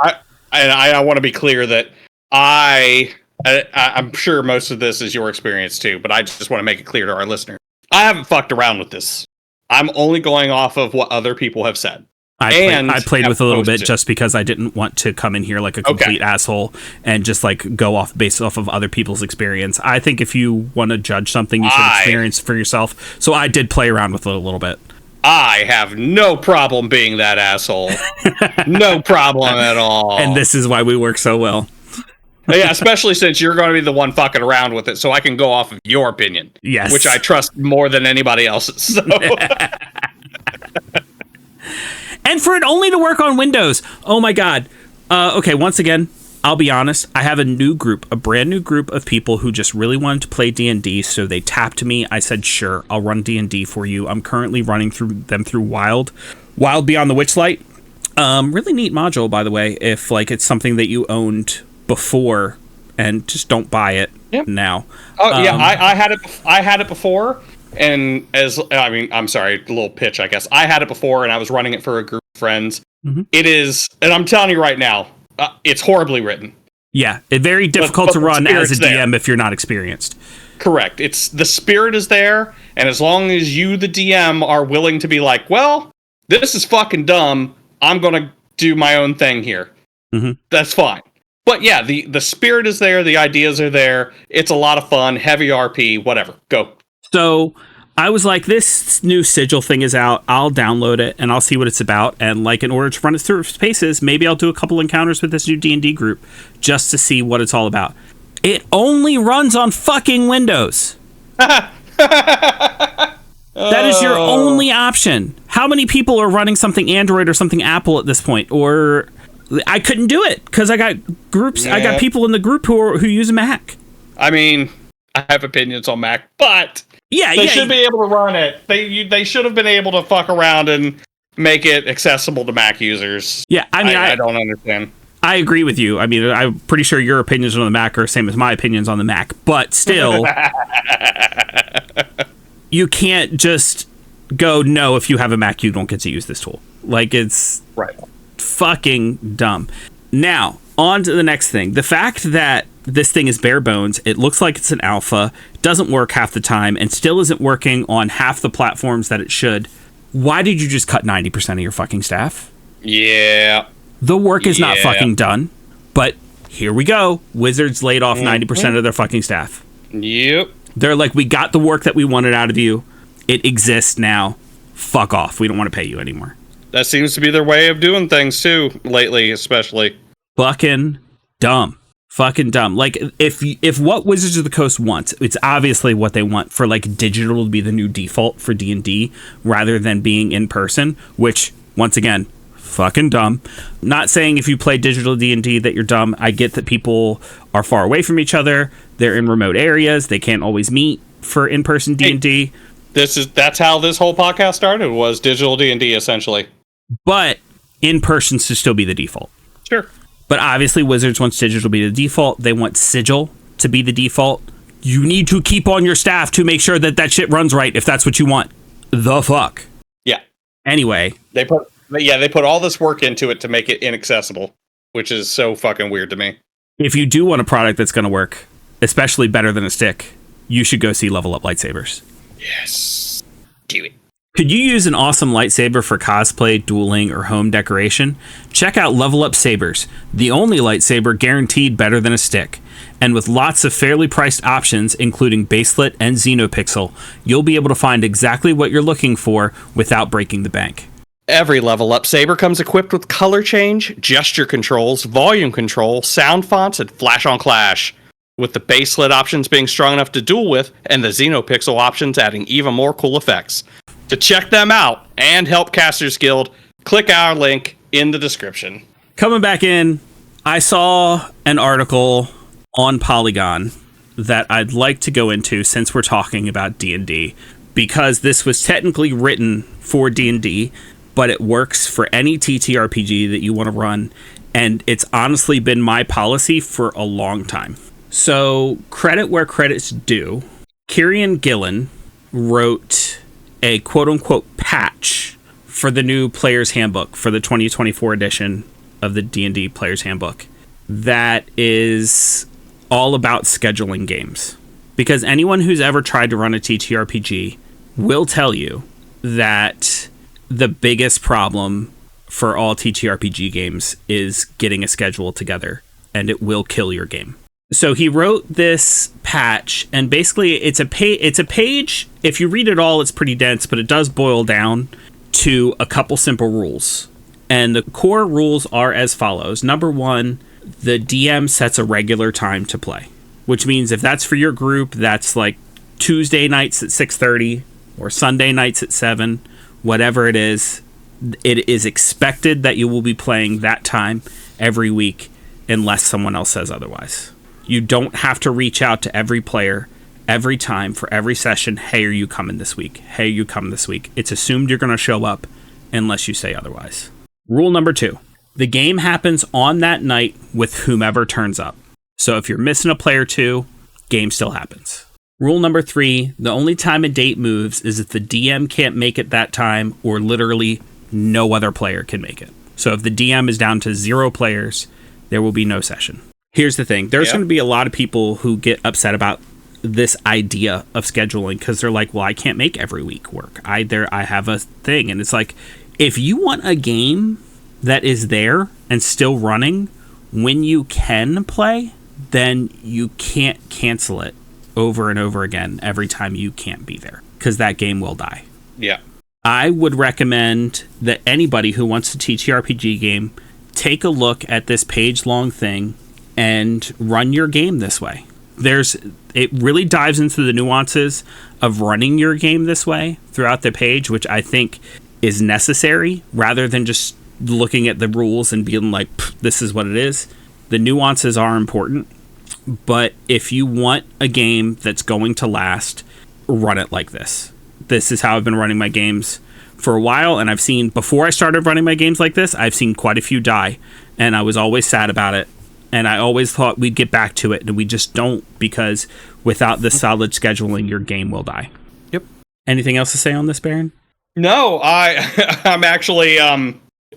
want to be clear that I'm sure most of this is your experience too, but I just want to make it clear to our listeners. I haven't fucked around with this. I'm only going off of what other people have said. I played with a little bit just because I didn't want to come in here like a complete asshole and just like go off based off of other people's experience. I think if you want to judge something, you should experience for yourself. So I did play around with it a little bit. I have no problem being that asshole. No problem at all. And this is why we work so well. Yeah, especially since you're going to be the one fucking around with it, so I can go off of your opinion. Yes. Which I trust more than anybody else's. So. And for it only to work on Windows. Oh my God. Okay, once again, I'll be honest. I have a brand new group of people who just really wanted to play D&D, so they tapped me. I said, sure, I'll run D&D for you. I'm currently running through Wild Beyond the Witchlight. Really neat module, by the way, if like it's something that you owned before and just don't buy it now. Oh yeah, I had it before. And I'm sorry, a little pitch, I guess. I had it before, and I was running it for a group of friends. Mm-hmm. It is, and I'm telling you right now, it's horribly written. Yeah, it's very difficult to run as a DM if you're not experienced. Correct. The spirit is there, and as long as you, the DM, are willing to be like, well, this is fucking dumb, I'm gonna do my own thing here. Mm-hmm. That's fine. But yeah, the spirit is there, the ideas are there, it's a lot of fun, heavy RP, whatever. Go. So I was like, this new Sigil thing is out. I'll download it and I'll see what it's about. And like, in order to run it through its paces, maybe I'll do a couple encounters with this new D&D group just to see what it's all about. It only runs on fucking Windows. That is your only option. How many people are running something Android or something Apple at this point? Or I couldn't do it because I got groups. Yeah. I got people in the group who use a Mac. I mean, I have opinions on Mac, but they should be able to run it. They should have been able to fuck around and make it accessible to Mac users. Yeah, I mean, I don't understand. I agree with you. I mean, I'm pretty sure your opinions on the Mac are the same as my opinions on the Mac, but still, you can't just go, no, if you have a Mac, you don't get to use this tool. Like, it's fucking dumb. Now, on to the next thing. The fact that this thing is bare bones, it looks like it's an alpha, doesn't work half the time, and still isn't working on half the platforms that it should. Why did you just cut 90% of your fucking staff? Yeah. The work is not fucking done, but here we go. Wizards laid off 90% of their fucking staff. Yep. They're like, we got the work that we wanted out of you. It exists now. Fuck off. We don't want to pay you anymore. That seems to be their way of doing things too, lately, especially. Fucking dumb. Fucking dumb. Like, if what Wizards of the Coast wants, it's obviously what they want for like digital to be the new default for D&D rather than being in person, which once again, fucking dumb. Not saying if you play digital D&D that you're dumb. I get that people are far away from each other. They're in remote areas. They can't always meet for in-person D&D. That's how this whole podcast started, was digital D&D essentially. But in person should still be the default. Sure. But obviously Wizards wants digital to be the default. They want Sigil to be the default. You need to keep on your staff to make sure that shit runs right if that's what you want. The fuck? Yeah. Anyway. They put all this work into it to make it inaccessible, which is so fucking weird to me. If you do want a product that's going to work, especially better than a stick, you should go see Level Up Lightsabers. Yes. Do it. Could you use an awesome lightsaber for cosplay, dueling, or home decoration? Check out Level Up Sabers, the only lightsaber guaranteed better than a stick. And with lots of fairly priced options, including baselit and Xenopixel, you'll be able to find exactly what you're looking for without breaking the bank. Every Level Up Saber comes equipped with color change, gesture controls, volume control, sound fonts, and flash on clash. with the baselit options being strong enough to duel with, and the Xenopixel options adding even more cool effects. To check them out and help Casters Guild, click our link in the description. Coming back in, I saw an article on Polygon that I'd like to go into since we're talking about D&D, because this was technically written for D&D, but it works for any TTRPG that you want to run, and it's honestly been my policy for a long time. So, credit where credit's due. Kieran Gillen wrote a quote-unquote patch for the new Player's Handbook for the 2024 edition of the D&D Player's Handbook that is all about scheduling games. Because anyone who's ever tried to run a TTRPG will tell you that the biggest problem for all TTRPG games is getting a schedule together, and it will kill your game. So he wrote this patch, and basically it's a page. If you read it all, it's pretty dense, but it does boil down to a couple simple rules. And the core rules are as follows. Number one, the DM sets a regular time to play, which means if that's for your group, that's like Tuesday nights at 6:30 or Sunday nights at 7, whatever it is expected that you will be playing that time every week unless someone else says otherwise. You don't have to reach out to every player every time for every session. Hey, are you coming this week? Hey, you coming this week? It's assumed you're going to show up unless you say otherwise. Rule number 2. The game happens on that night with whomever turns up. So if you're missing a player 2, game still happens. Rule number 3. The only time a date moves is if the DM can't make it that time or literally no other player can make it. So if the DM is down to 0 players, there will be no session. Here's the thing. There's going to be a lot of people who get upset about this idea of scheduling because they're like, well, I can't make every week work. I have a thing. And it's like, if you want a game that is there and still running when you can play, then you can't cancel it over and over again every time you can't be there, because that game will die. Yeah. I would recommend that anybody who wants to teach RPG game take a look at this page-long thing and run your game this way. It really dives into the nuances of running your game this way throughout the page, which I think is necessary, rather than just looking at the rules and being like, this is what it is. The nuances are important, but if you want a game that's going to last, run it like this. This is how I've been running my games for a while, and I've seen, before I started running my games like this, I've seen quite a few die, and I was always sad about it. And I always thought we'd get back to it, and we just don't, because without the solid scheduling, your game will die. Yep. Anything else to say on this, Baron? No, I'm actually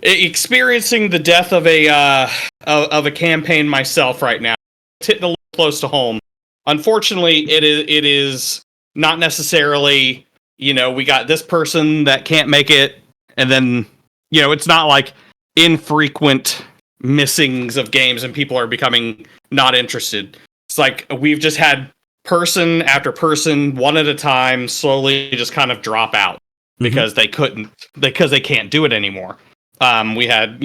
experiencing the death of a campaign myself right now. It's hitting a little close to home. Unfortunately, it is not necessarily, we got this person that can't make it, and then, it's not like infrequent missings of games and people are becoming not interested. It's like we've just had person after person, one at a time, slowly just kind of drop out because they can't do it anymore. We had,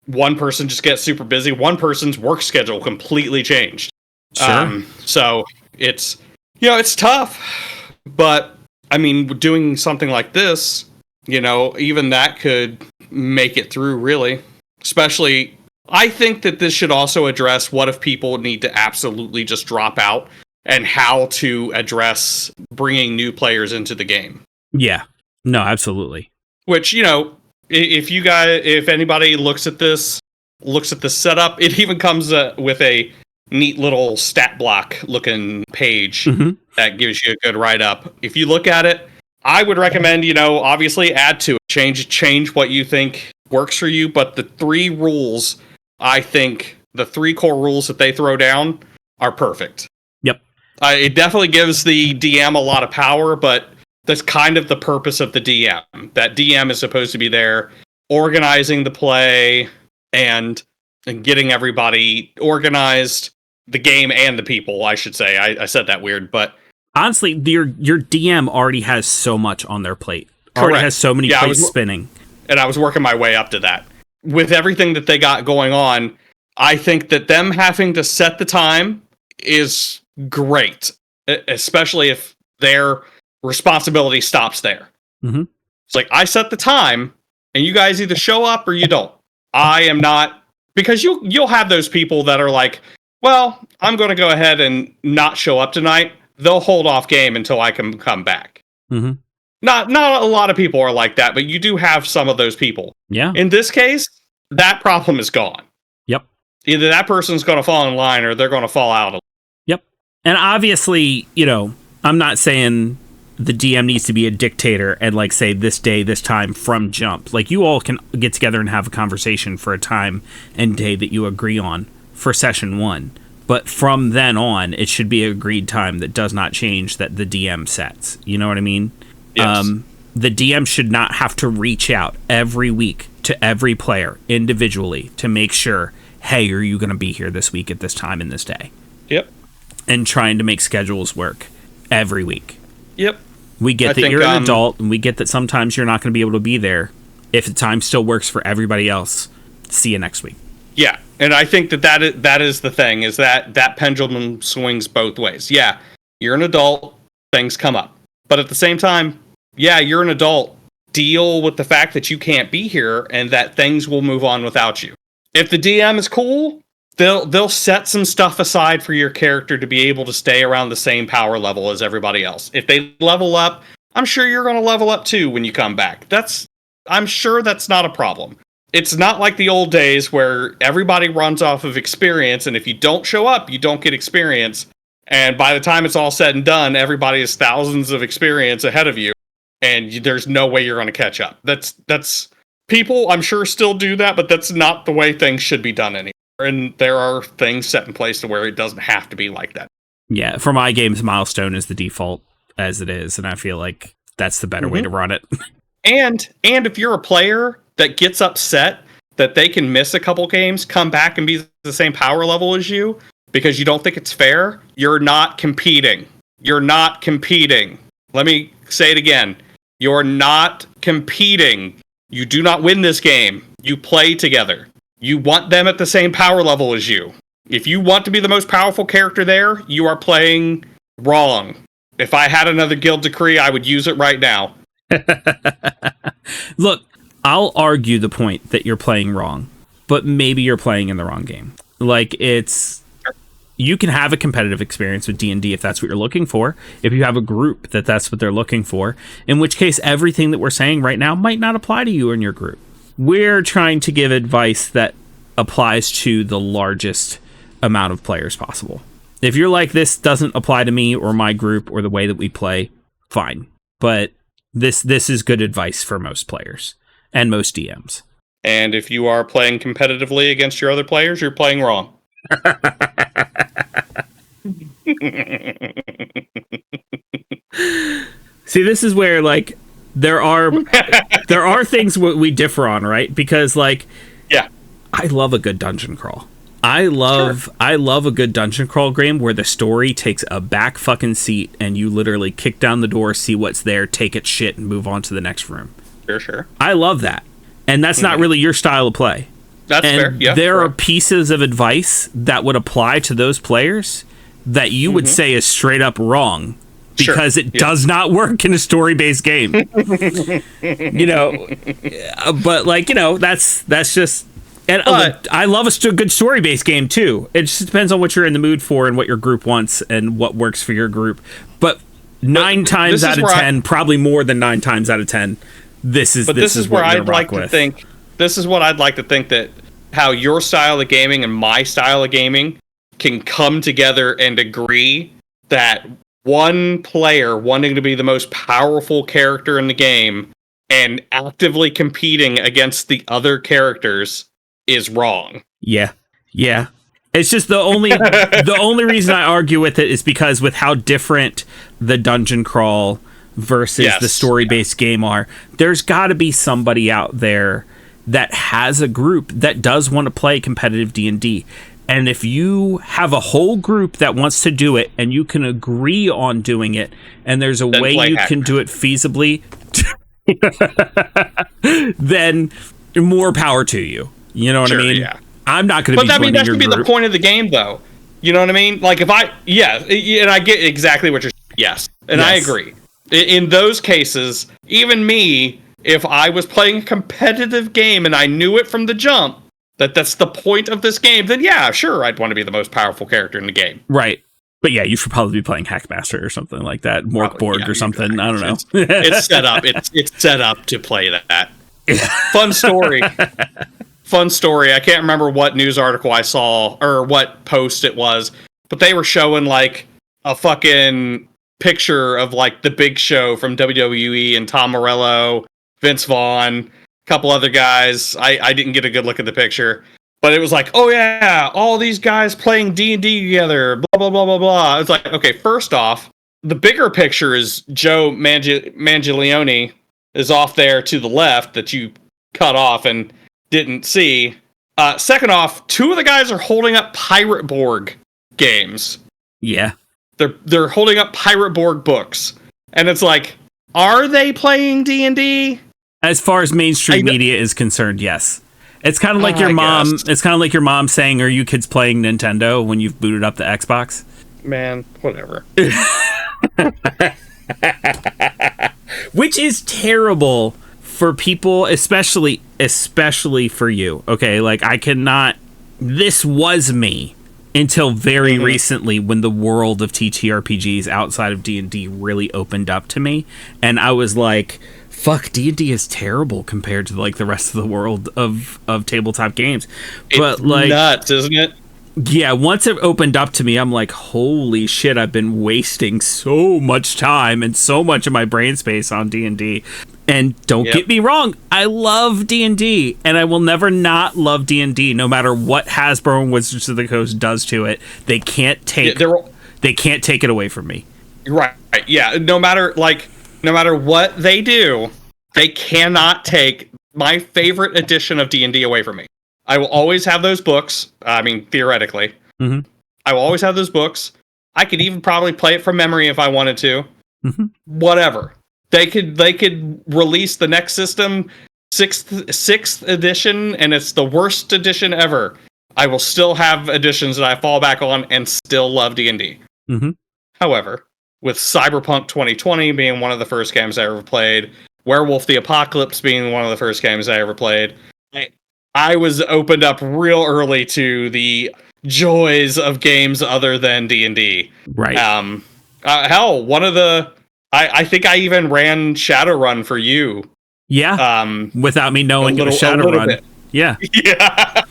one person just get super busy. One person's work schedule completely changed. Sure. So it's, it's tough, but I mean, doing something like this, even that could make it through, really. Especially, I think that this should also address what if people need to absolutely just drop out, and how to address bringing new players into the game. Yeah. No, absolutely. Which, if anybody looks at this setup, it even comes with a neat little stat block looking page that gives you a good write-up. If you look at it, I would recommend, obviously add to it. Change what you think works for you, but the 3 rules, I think the 3 core rules that they throw down are perfect. Yep. It definitely gives the DM a lot of power, but that's kind of the purpose of the DM. That DM is supposed to be there organizing the play and getting everybody organized, the game and the people, I should say. I said that weird, but honestly, your DM already has so much on their plate. Already correct. Has so many plates spinning. And I was working my way up to that. With everything that they got going on, I think that them having to set the time is great, especially if their responsibility stops there. Mm-hmm. It's like, I set the time, and you guys either show up or you don't. I am not, because you'll have those people that are like, well, I'm going to go ahead and not show up tonight. They'll hold off game until I can come back. Mm-hmm. Not a lot of people are like that, but you do have some of those people. Yeah. In this case, that problem is gone. Yep. Either that person's going to fall in line or they're going to fall out. Yep. And obviously, I'm not saying the DM needs to be a dictator and like say this day, this time from jump. Like you all can get together and have a conversation for a time and day that you agree on for session 1. But from then on, it should be an agreed time that does not change that the DM sets. You know what I mean? Yes. The DM should not have to reach out every week to every player individually to make sure, hey, are you going to be here this week at this time and this day? Yep. And trying to make schedules work every week. Yep. We get that you're an adult, and we get that sometimes you're not going to be able to be there. If the time still works for everybody else, see you next week. Yeah, and I think that is the thing, is that pendulum swings both ways. Yeah, you're an adult, things come up. But at the same time, yeah, you're an adult. Deal with the fact that you can't be here and that things will move on without you. If the DM is cool, they'll set some stuff aside for your character to be able to stay around the same power level as everybody else. If they level up, I'm sure you're going to level up too when you come back. I'm sure that's not a problem. It's not like the old days where everybody runs off of experience, and if you don't show up, you don't get experience. And by the time it's all said and done, everybody is thousands of experience ahead of you, and there's no way you're going to catch up. That's people, I'm sure, still do that, but that's not the way things should be done anymore. And there are things set in place to where it doesn't have to be like that. Yeah, for my games, milestone is the default as it is, and I feel like that's the better way to run it. And if you're a player that gets upset that they can miss a couple games, come back and be the same power level as you because you don't think it's fair, you're not competing. You're not competing. Let me say it again. You're not competing. You do not win this game. You play together. You want them at the same power level as you. If you want to be the most powerful character there, you are playing wrong. If I had another guild decree, I would use it right now. Look, I'll argue the point that you're playing wrong, but maybe you're playing in the wrong game. Like, you can have a competitive experience with D&D if that's what you're looking for. If you have a group that's what they're looking for, in which case everything that we're saying right now might not apply to you and your group. We're trying to give advice that applies to the largest amount of players possible. If you're like, this doesn't apply to me or my group or the way that we play, fine. But this is good advice for most players and most DMs. And if you are playing competitively against your other players, you're playing wrong. See, this is where, like, there are things we differ on, right? Because, like, yeah, I love a good dungeon crawl. I love a good dungeon crawl game where the story takes a back fucking seat and you literally kick down the door, see what's there, take its shit, and move on to the next room. Sure. I love that. And that's not really your style of play. That's fair. Yeah, there are pieces of advice that would apply to those players that you would say is straight up wrong because it does not work in a story-based game. But like, that's just. And I love a good story-based game too. It just depends on what you're in the mood for and what your group wants and what works for your group. But 9 times out of 10, probably more than 9 times out of 10, this is where I'd like to think. This is what I'd like to think, that how your style of gaming and my style of gaming can come together and agree that one player wanting to be the most powerful character in the game and actively competing against the other characters is wrong. Yeah. It's just the only reason I argue with it is because with how different the dungeon crawl versus the story-based game are, there's got to be somebody out there that has a group that does want to play competitive D&D. And if you have a whole group that wants to do it and you can agree on doing it and there's a way you can do it feasibly, then more power to you. You know what I mean? Yeah. I'm not going to be joining your group. But that should be the point of the game, though. You know what I mean? Like if and I get exactly what you're saying. Yes. And I agree. In those cases, even me, if I was playing a competitive game and I knew it from the jump, that's the point of this game, then yeah, sure, I'd want to be the most powerful character in the game. Right. But yeah, you should probably be playing Hackmaster or something like that. Morkborg or something. I don't know. It's set up. It's set up to play that. Fun story. Fun story. I can't remember what news article I saw or what post it was, but they were showing like a fucking picture of like the Big Show from WWE and Tom Morello, Vince Vaughn, a couple other guys. I didn't get a good look at the picture, but it was like, oh yeah, all these guys playing D&D together, blah blah blah blah blah. It's like, okay, first off, the bigger picture is Joe Manganiello is off there to the left that you cut off and didn't see. Second off, two of the guys are holding up Pirate Borg games. Yeah. They're holding up Pirate Borg books. And it's like, are they playing D&D? As far as mainstream media is concerned, yes. It's kind of like your mom. It's kind of like your mom saying, "Are you kids playing Nintendo?" when you've booted up the Xbox. Man, whatever. Which is terrible for people, especially for you. Okay, like I cannot. This was me until very recently, when the world of TTRPGs outside of D&D really opened up to me, and I was like, fuck, D&D is terrible compared to like the rest of the world of tabletop games. But like, nuts, isn't it? Yeah, once it opened up to me, I'm like, holy shit, I've been wasting so much time and so much of my brain space on D&D. And don't get me wrong, I love D&D, and I will never not love D&D, no matter what Hasbro and Wizards of the Coast does to it. They can't take it away from me. Right. Yeah. No matter what they do, they cannot take my favorite edition of D&D away from me. I will always have those books. I mean, theoretically. I will always have those books. I could even probably play it from memory if I wanted to. Whatever. They could release the next system, sixth edition, and it's the worst edition ever. I will still have editions that I fall back on and still love D&D. However, with Cyberpunk 2020 being one of the first games I ever played, Werewolf the Apocalypse being one of the first games I ever played, I was opened up real early to the joys of games other than D&D. Right. Hell, one of the... I think I even ran Shadowrun for you. Yeah. Without me knowing it was Shadowrun. Yeah. Yeah.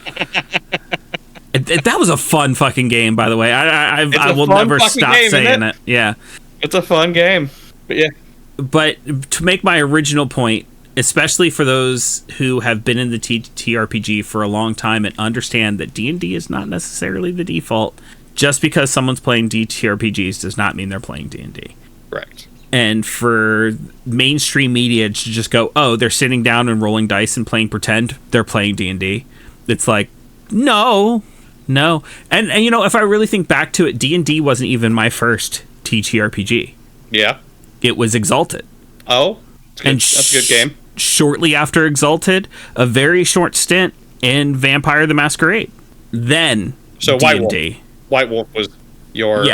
That was a fun fucking game, by the way. I will never stop saying it. Yeah. It's a fun game. But yeah. But to make my original point, especially for those who have been in the TTRPG for a long time and understand that D&D is not necessarily the default, just because someone's playing TTRPGs does not mean they're playing D&D. Correct. And for mainstream media to just go, oh, they're sitting down and rolling dice and playing pretend they're playing D&D. It's like, no. And you know, if I really think back to it, D&D wasn't even my first TTRPG. Yeah. It was Exalted. Oh, that's a good game. Shortly after Exalted, a very short stint in Vampire the Masquerade. Then so D&D. White Wolf was your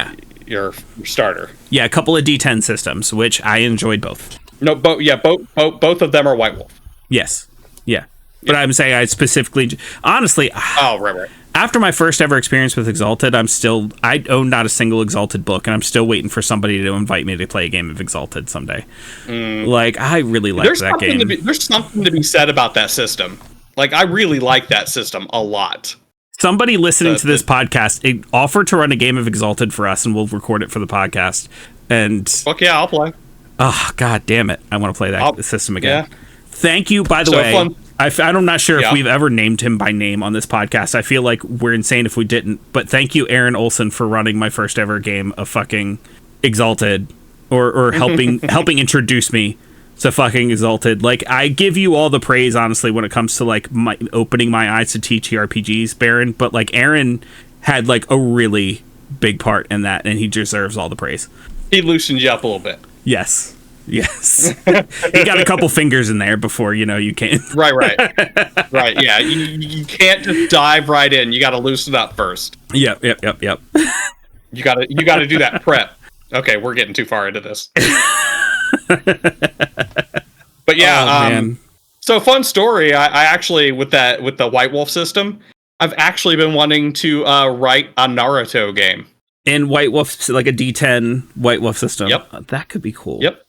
starter. Yeah, a couple of D10 systems, which I enjoyed both. No, both of them are White Wolf. Yes. Yeah. But I'm saying I specifically... Honestly... Oh, right. After my first ever experience with Exalted, I own not a single Exalted book, and I'm still waiting for somebody to invite me to play a game of Exalted someday. Like, I really like that game. There's something to be said about that system. Like, I really like that system a lot. Somebody listening to this podcast offered to run a game of Exalted for us, and we'll record it for the podcast. And fuck yeah, I'll play. Oh, god damn it. I want to play that system again. Yeah. Thank you, by the way. Fun. I'm not sure if we've ever named him by name on this podcast. I feel like we're insane if we didn't. But thank you, Aaron Olson, for running my first ever game of fucking Exalted, or helping introduce me to fucking Exalted. Like, I give you all the praise, honestly, when it comes to like opening my eyes to TTRPGs, Baron. But like, Aaron had like a really big part in that, and he deserves all the praise. He loosened you up a little bit. Yes. Yes. You got a couple fingers in there before, you can. Right. Yeah, you can't just dive right in. You got to loosen up first. Yep. You got to do that prep. Okay, we're getting too far into this. But yeah, man. So fun story. I actually with the White Wolf system, I've actually been wanting to write a Naruto game. And White Wolf, like a D10 White Wolf system. Yep. That could be cool. Yep.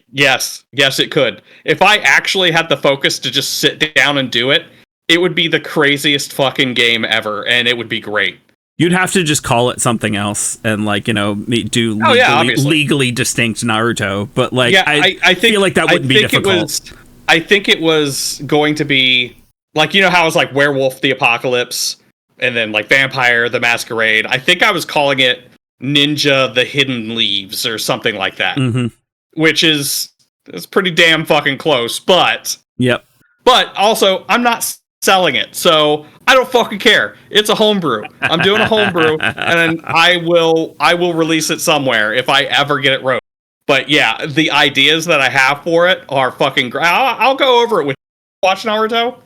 Yes, it could. If I actually had the focus to just sit down and do it, it would be the craziest fucking game ever, and it would be great. You'd have to just call it something else and do legally distinct Naruto. But I feel like that wouldn't be difficult. I think it was going to be how it's like Werewolf the Apocalypse and then like Vampire the Masquerade. I think I was calling it Ninja the Hidden Leaves or something like that. Mm-hmm. Which is pretty damn fucking close, but yep. But also, I'm not selling it, so I don't fucking care. It's a homebrew. I'm doing a homebrew, and I will release it somewhere if I ever get it wrote. But yeah, the ideas that I have for it are fucking great. I'll go over it with you. Watch Naruto.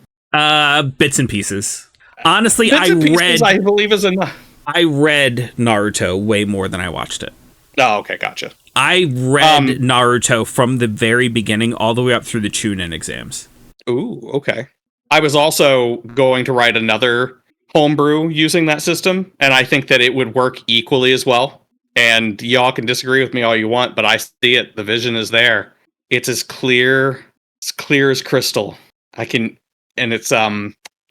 Bits and pieces. Honestly, I believe is enough. I read Naruto way more than I watched it. Oh, okay, gotcha. I read Naruto from the very beginning all the way up through the Chunin exams. Ooh, okay. I was also going to write another homebrew using that system, and I think that it would work equally as well. And y'all can disagree with me all you want, but I see it. The vision is there. It's as clear as crystal. And it's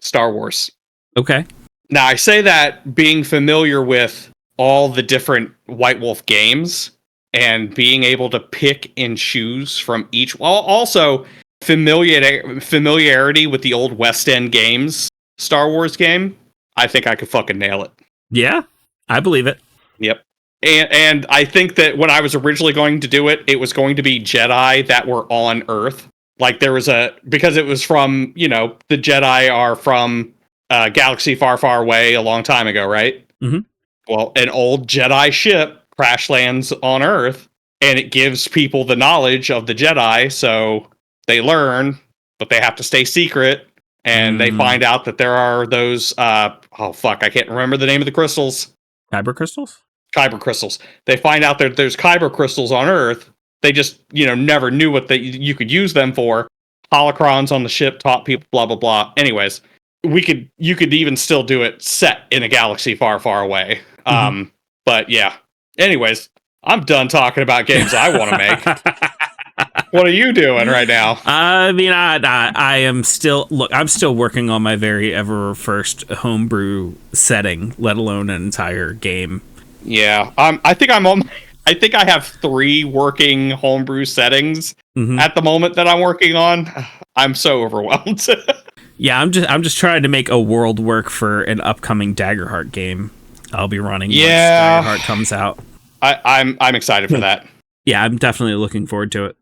Star Wars. Okay. Now I say that being familiar with all the different White Wolf games and being able to pick and choose from each. Also, familiarity with the old West End games, Star Wars game. I think I could fucking nail it. Yeah, I believe it. Yep. And I think that when I was originally going to do it, it was going to be Jedi that were on Earth. Like there was because it was from, the Jedi are from a galaxy far, far away a long time ago, right? Mm-hmm. Well, an old Jedi ship crash lands on Earth, and it gives people the knowledge of the Jedi, so they learn, but they have to stay secret, and they find out that there are those, I can't remember the name of the crystals. Kyber crystals? Kyber crystals. They find out that there's Kyber crystals on Earth. They just, never knew what you could use them for. Holocrons on the ship taught people, blah, blah, blah. Anyways, you could even still do it set in a galaxy far, far away. Mm-hmm. But yeah. Anyways, I'm done talking about games I want to make. What are you doing right now? I mean, I am still I'm still working on my very ever first homebrew setting, let alone an entire game. Yeah, I think I have 3 working homebrew settings at the moment that I'm working on. I'm so overwhelmed. Yeah, I'm just trying to make a world work for an upcoming Daggerheart game I'll be running once Daggerheart comes out. I'm excited for that. Yeah, I'm definitely looking forward to it.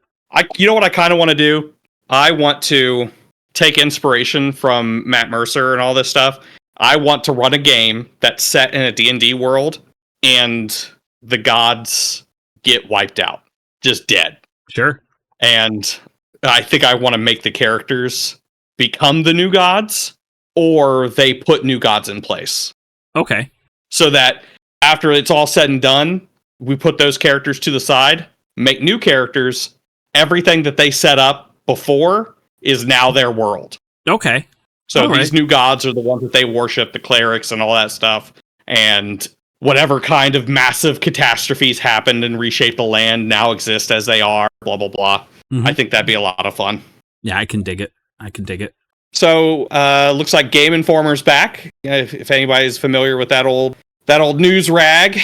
You know what I kind of want to do? I want to take inspiration from Matt Mercer and all this stuff. I want to run a game that's set in a D&D world, and the gods get wiped out. Just dead. Sure. And I think I want to make the characters become the new gods, or they put new gods in place. Okay. So that after it's all said and done, we put those characters to the side, make new characters. Everything that they set up before is now their world. Okay. So these new gods are the ones that they worship, the clerics and all that stuff. And whatever kind of massive catastrophes happened and reshaped the land now exist as they are, blah, blah, blah. Mm-hmm. I think that'd be a lot of fun. Yeah, I can dig it. So, looks like Game Informer's back. If anybody's familiar with that old news rag,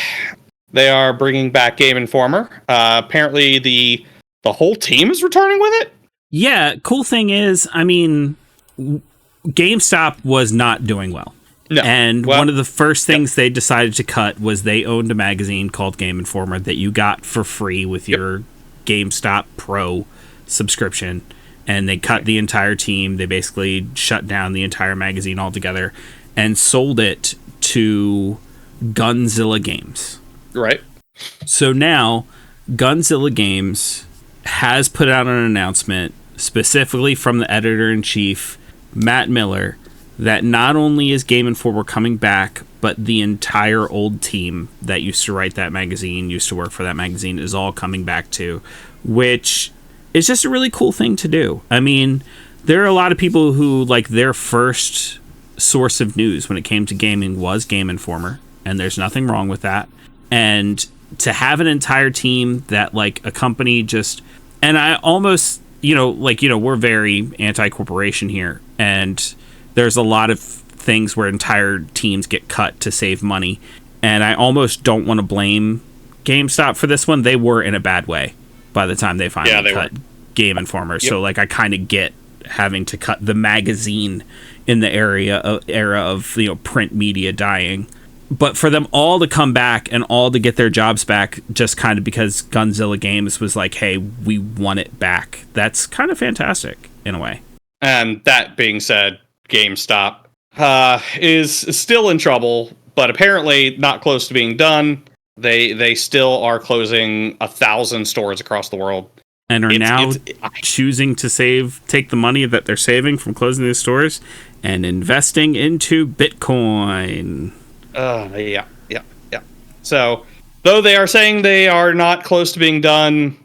they are bringing back Game Informer. Apparently, the whole team is returning with it. Yeah, cool thing is, I mean, GameStop was not doing well. No. And one of the first things they decided to cut was they owned a magazine called Game Informer that you got for free with your GameStop Pro subscription. And they cut the entire team. They basically shut down the entire magazine altogether and sold it to Gunzilla Games. Right. So now, Gunzilla Games has put out an announcement specifically from the editor-in-chief, Matt Miller, that not only is Game Informer coming back, but the entire old team that used to write that magazine, used to work for that magazine, is all coming back too, which is just a really cool thing to do. I mean, there are a lot of people who, like, their first source of news when it came to gaming was Game Informer, and there's nothing wrong with that. And to have an entire team that, like, a company just... And I almost, we're very anti-corporation here, and there's a lot of things where entire teams get cut to save money, and I almost don't want to blame GameStop for this one. They were in a bad way by the time they finally cut Game Informer. Yep. So, like, I kind of get having to cut the magazine in the era of print media dying. But for them all to come back and all to get their jobs back just kind of because Gunzilla Games was like, hey, we want it back. That's kind of fantastic in a way. And that being said, GameStop is still in trouble, but apparently not close to being done. They still are closing 1,000 stores across the world. And are choosing to take the money that they're saving from closing these stores and investing into Bitcoin. Yeah. So, though they are saying they are not close to being done,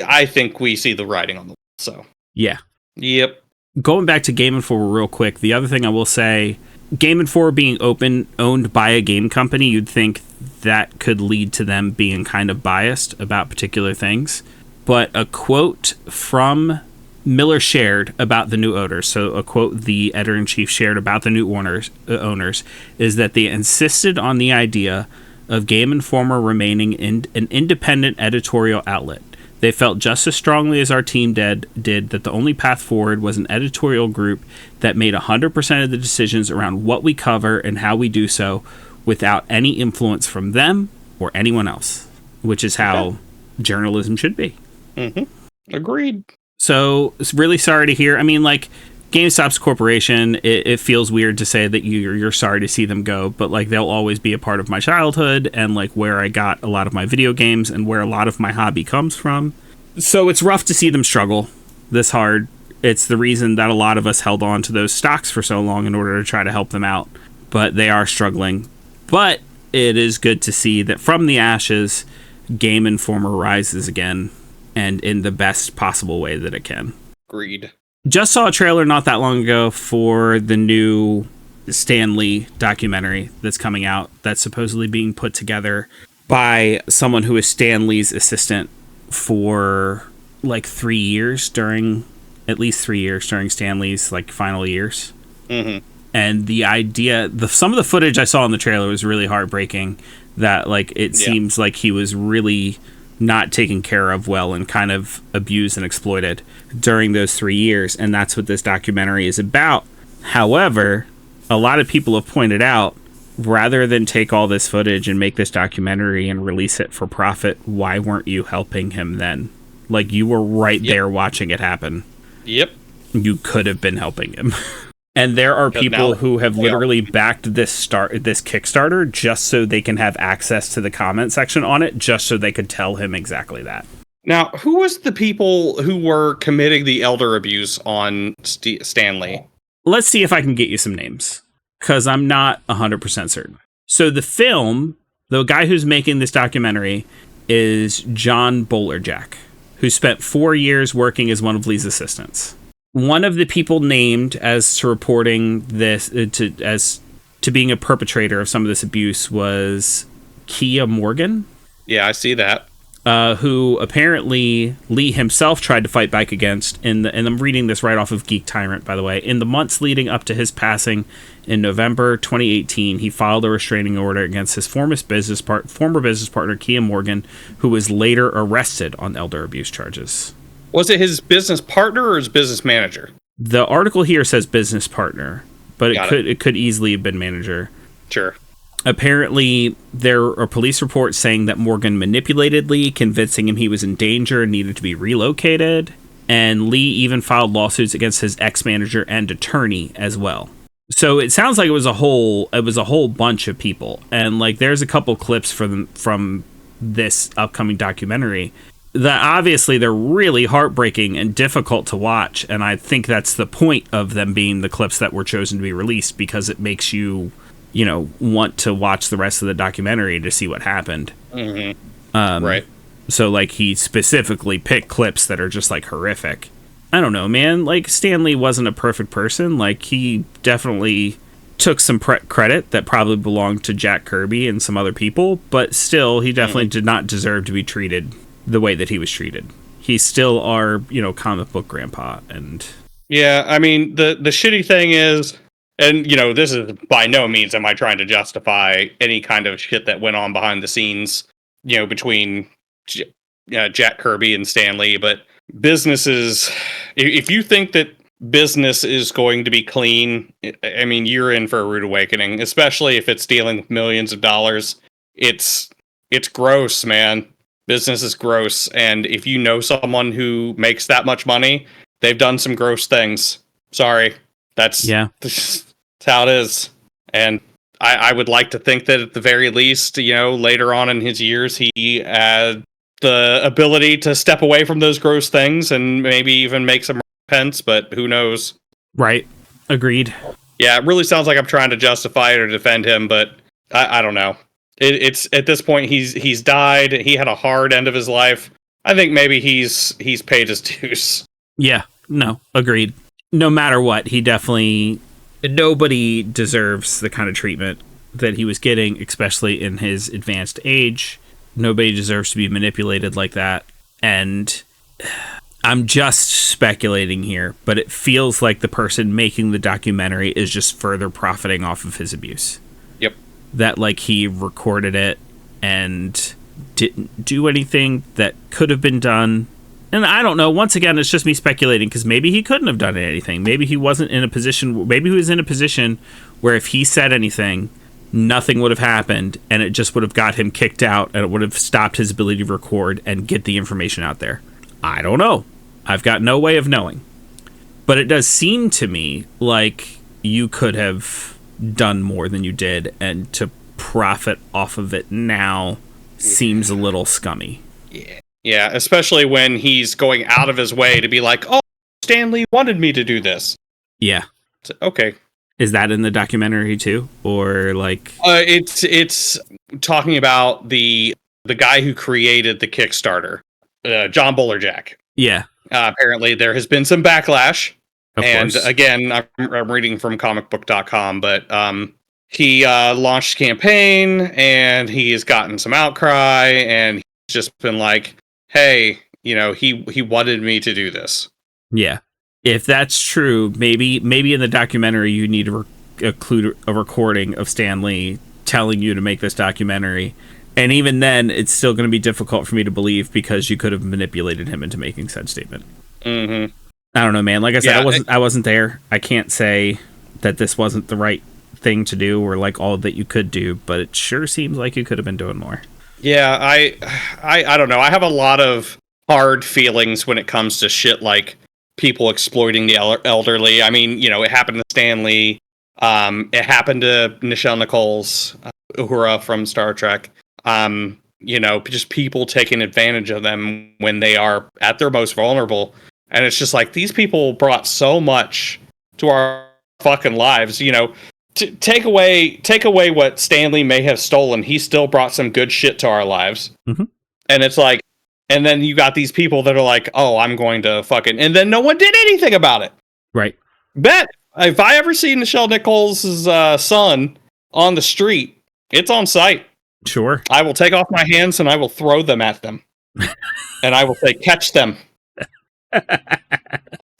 I think we see the writing on the wall. So, yeah. Yep. Going back to Game Informer real quick, the other thing I will say, Game Informer being owned by a game company, you'd think that could lead to them being kind of biased about particular things. But a quote from Miller shared about the new owners, so a quote the editor-in-chief shared about the new owners, is that they insisted on the idea of Game Informer remaining an independent editorial outlet. They felt just as strongly as our team did that the only path forward was an editorial group that made 100% of the decisions around what we cover and how we do so without any influence from them or anyone else, which is how journalism should be. Mm-hmm. Agreed. So, it's really sorry to hear. I mean, like, GameStop's a corporation. It feels weird to say that you're sorry to see them go, but, like, they'll always be a part of my childhood and, like, where I got a lot of my video games and where a lot of my hobby comes from. So it's rough to see them struggle this hard. It's the reason that a lot of us held on to those stocks for so long in order to try to help them out. But they are struggling. But it is good to see that from the ashes, Game Informer rises again, and in the best possible way that it can. Agreed. Just saw a trailer not that long ago for the new Stan Lee documentary that's coming out, that's supposedly being put together by someone who is Stan Lee's assistant for like 3 years at least 3 years during Stan Lee's like final years. Mm-hmm. And the idea, some of the footage I saw in the trailer was really heartbreaking, that like it seems like he was really not taken care of well and kind of abused and exploited during those 3 years. And that's what this documentary is about. However, a lot of people have pointed out, rather than take all this footage and make this documentary and release it for profit, why weren't you helping him then? Like, you were right there watching it happen. Yep. You could have been helping him. And there are people who have literally backed this Kickstarter just so they can have access to the comment section on it, just so they could tell him exactly that. Now, who was the people who were committing the elder abuse on Stan Lee? Let's see if I can get you some names, because I'm not 100% certain. So the guy who's making this documentary is John Bolerjack, who spent 4 years working as one of Lee's assistants. One of the people named as to reporting this to being a perpetrator of some of this abuse was Kia Morgan. Yeah, I see that. Who apparently Lee himself tried to fight back against. And I'm reading this right off of Geek Tyrant, by the way. In the months leading up to his passing in November 2018, he filed a restraining order against his former business partner, Kia Morgan, who was later arrested on elder abuse charges. Was it his business partner or his business manager? The article here says business partner, but it could easily have been manager. Sure. Apparently, there are police reports saying that Morgan manipulated Lee, convincing him he was in danger and needed to be relocated. And Lee even filed lawsuits against his ex-manager and attorney as well. So it sounds like it was a whole bunch of people. And like, there's a couple clips from this upcoming documentary. obviously they're really heartbreaking and difficult to watch, and I think that's the point of them being the clips that were chosen to be released, because it makes you, want to watch the rest of the documentary to see what happened. Right. So, like, he specifically picked clips that are just, like, horrific. I don't know, man. Like, Stan Lee wasn't a perfect person. Like, he definitely took some credit that probably belonged to Jack Kirby and some other people, but still, he definitely did not deserve to be treated the way that he was treated. He's still our, comic book grandpa. And yeah, I mean, the shitty thing is, and, this is by no means am I trying to justify any kind of shit that went on behind the scenes, between Jack Kirby and Stan Lee, but businesses, if you think that business is going to be clean, I mean, you're in for a rude awakening, especially if it's dealing with millions of dollars. It's gross, man. Business is gross, and if you know someone who makes that much money, they've done some gross things. Sorry. That's how it is. And I would like to think that at the very least, later on in his years, he had the ability to step away from those gross things and maybe even make some pence, but who knows? Right. Agreed. Yeah, it really sounds like I'm trying to justify it or defend him, but I don't know. It's at this point he's died. He had a hard end of his life. I think maybe he's paid his dues. Yeah. No. Agreed. No matter what, nobody deserves the kind of treatment that he was getting, especially in his advanced age. Nobody deserves to be manipulated like that. And I'm just speculating here, but it feels like the person making the documentary is just further profiting off of his abuse. Yep. That, like, he recorded it and didn't do anything that could have been done. And I don't know. Once again, it's just me speculating, because maybe he couldn't have done anything. Maybe he wasn't in a position. Maybe he was in a position where if he said anything, nothing would have happened, and it just would have got him kicked out, and it would have stopped his ability to record and get the information out there. I don't know. I've got no way of knowing. But it does seem to me like you could have done more than you did, and to profit off of it now seems a little scummy. Yeah. Yeah, especially when he's going out of his way to be like, oh, Stan Lee wanted me to do this. Yeah. So, okay. Is that in the documentary too? Or like... It's talking about the guy who created the Kickstarter, John Bolerjack. Yeah. Apparently there has been some backlash. Of and course. Again, I'm reading from comicbook.com, but he launched a campaign and he has gotten some outcry, and he's just been like, hey, he wanted me to do this. Yeah. If that's true, maybe in the documentary you need to include a recording of Stan Lee telling you to make this documentary. And even then, it's still going to be difficult for me to believe, because you could have manipulated him into making said statement. Mm-hmm. I don't know, man. Like I said, I wasn't there. I can't say that this wasn't the right thing to do, or like all that you could do, but it sure seems like you could have been doing more. Yeah, I don't know. I have a lot of hard feelings when it comes to shit like people exploiting the elderly. I mean, it happened to Stan Lee. It happened to Nichelle Nichols, Uhura from Star Trek. Just people taking advantage of them when they are at their most vulnerable. And it's just like, these people brought so much to our fucking lives, take away what Stan Lee may have stolen. He still brought some good shit to our lives. Mm-hmm. And it's like, and then you got these people that are like, oh, I'm going to fucking, and then no one did anything about it. Right. Bet if I ever see Nichelle Nichols' son on the street, it's on site. Sure. I will take off my hands and I will throw them at them. And I will say, catch them.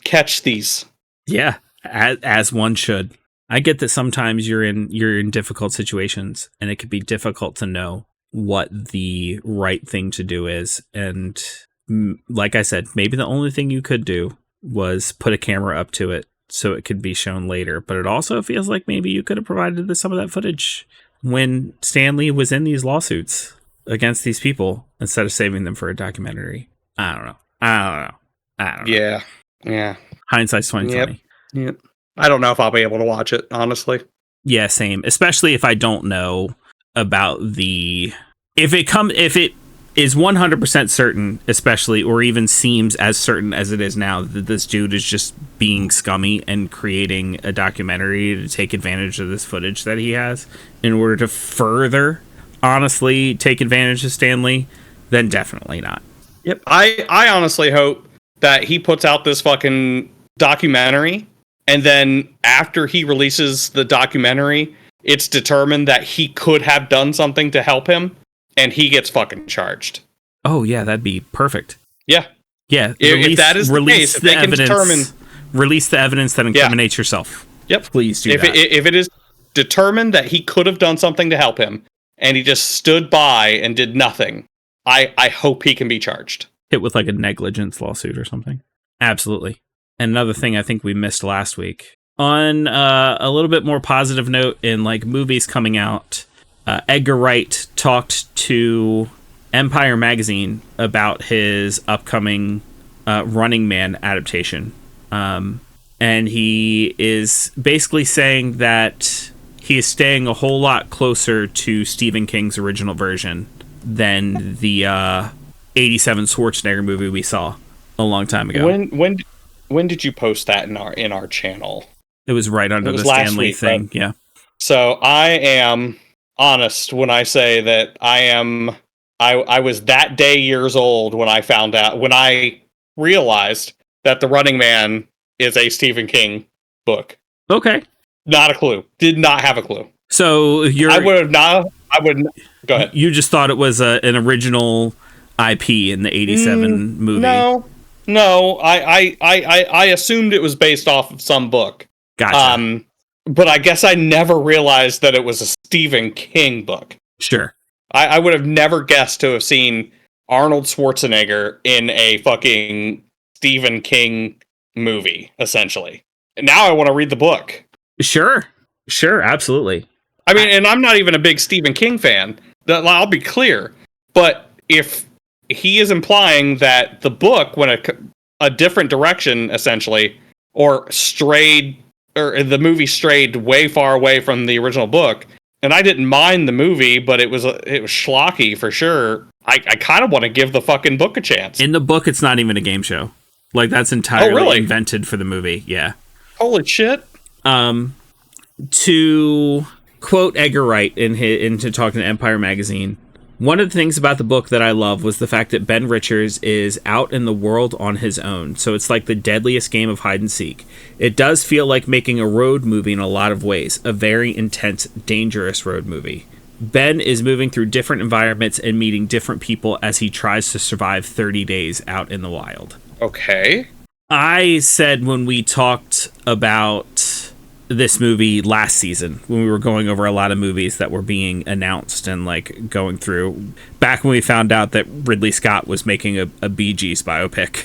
Catch these. Yeah, as one should. I get that sometimes you're in difficult situations, and it can be difficult to know what the right thing to do is. And like I said, maybe the only thing you could do was put a camera up to it so it could be shown later. But it also feels like maybe you could have provided some of that footage when Stan Lee was in these lawsuits against these people, instead of saving them for a documentary. I don't know. Yeah. Hindsight's 2020. Yep. I don't know if I'll be able to watch it, honestly. Yeah, same. Especially if I don't know about the... If is 100% certain, especially, or even seems as certain as it is now, that this dude is just being scummy and creating a documentary to take advantage of this footage that he has in order to further, honestly, take advantage of Stanley, then definitely not. Yep. I honestly hope that he puts out this fucking documentary, and then after he releases the documentary, it's determined that he could have done something to help him, and he gets fucking charged. Oh, yeah, that'd be perfect. Yeah. Yeah. If that is the case, if they can determine... Release the evidence that incriminates yourself. Yep. Please do that. If it is determined that he could have done something to help him, and he just stood by and did nothing, I hope he can be charged. Hit with like a negligence lawsuit or something. Absolutely. And another thing I think we missed last week. On a little bit more positive note, in like movies coming out, Edgar Wright talked to Empire Magazine about his upcoming Running Man adaptation. And he is basically saying that he is staying a whole lot closer to Stephen King's original version than the 87 Schwarzenegger movie we saw a long time ago. When did you post that in our channel? It was right under the Stanley thing, right? Yeah. So I am honest when I say that I was that day years old when I realized that The Running Man is a Stephen King book. Okay. Not a clue. Did not have a clue. So go ahead. You just thought it was an original IP in the 87 movie. No. I assumed it was based off of some book. Gotcha. But I guess I never realized that it was a Stephen King book. Sure. I would have never guessed to have seen Arnold Schwarzenegger in a fucking Stephen King movie, essentially. And now I want to read the book. Sure, absolutely. I mean, and I'm not even a big Stephen King fan. I'll be clear. But if he is implying that the book went a different direction, essentially, or the movie strayed way far away from the original book, and I didn't mind the movie, but it was schlocky for sure. I kind of want to give the fucking book a chance. In the book, it's not even a game show. Like, that's entirely invented for the movie. Yeah. Holy shit. To quote Edgar Wright into talking to Empire Magazine, one of the things about the book that I love was the fact that Ben Richards is out in the world on his own. So it's like the deadliest game of hide and seek. It does feel like making a road movie in a lot of ways, a very intense, dangerous road movie. Ben is moving through different environments and meeting different people as he tries to survive 30 days out in the wild. Okay. I said when we talked about this movie last season, when we were going over a lot of movies that were being announced and like going through, back when we found out that Ridley Scott was making a Bee Gees biopic,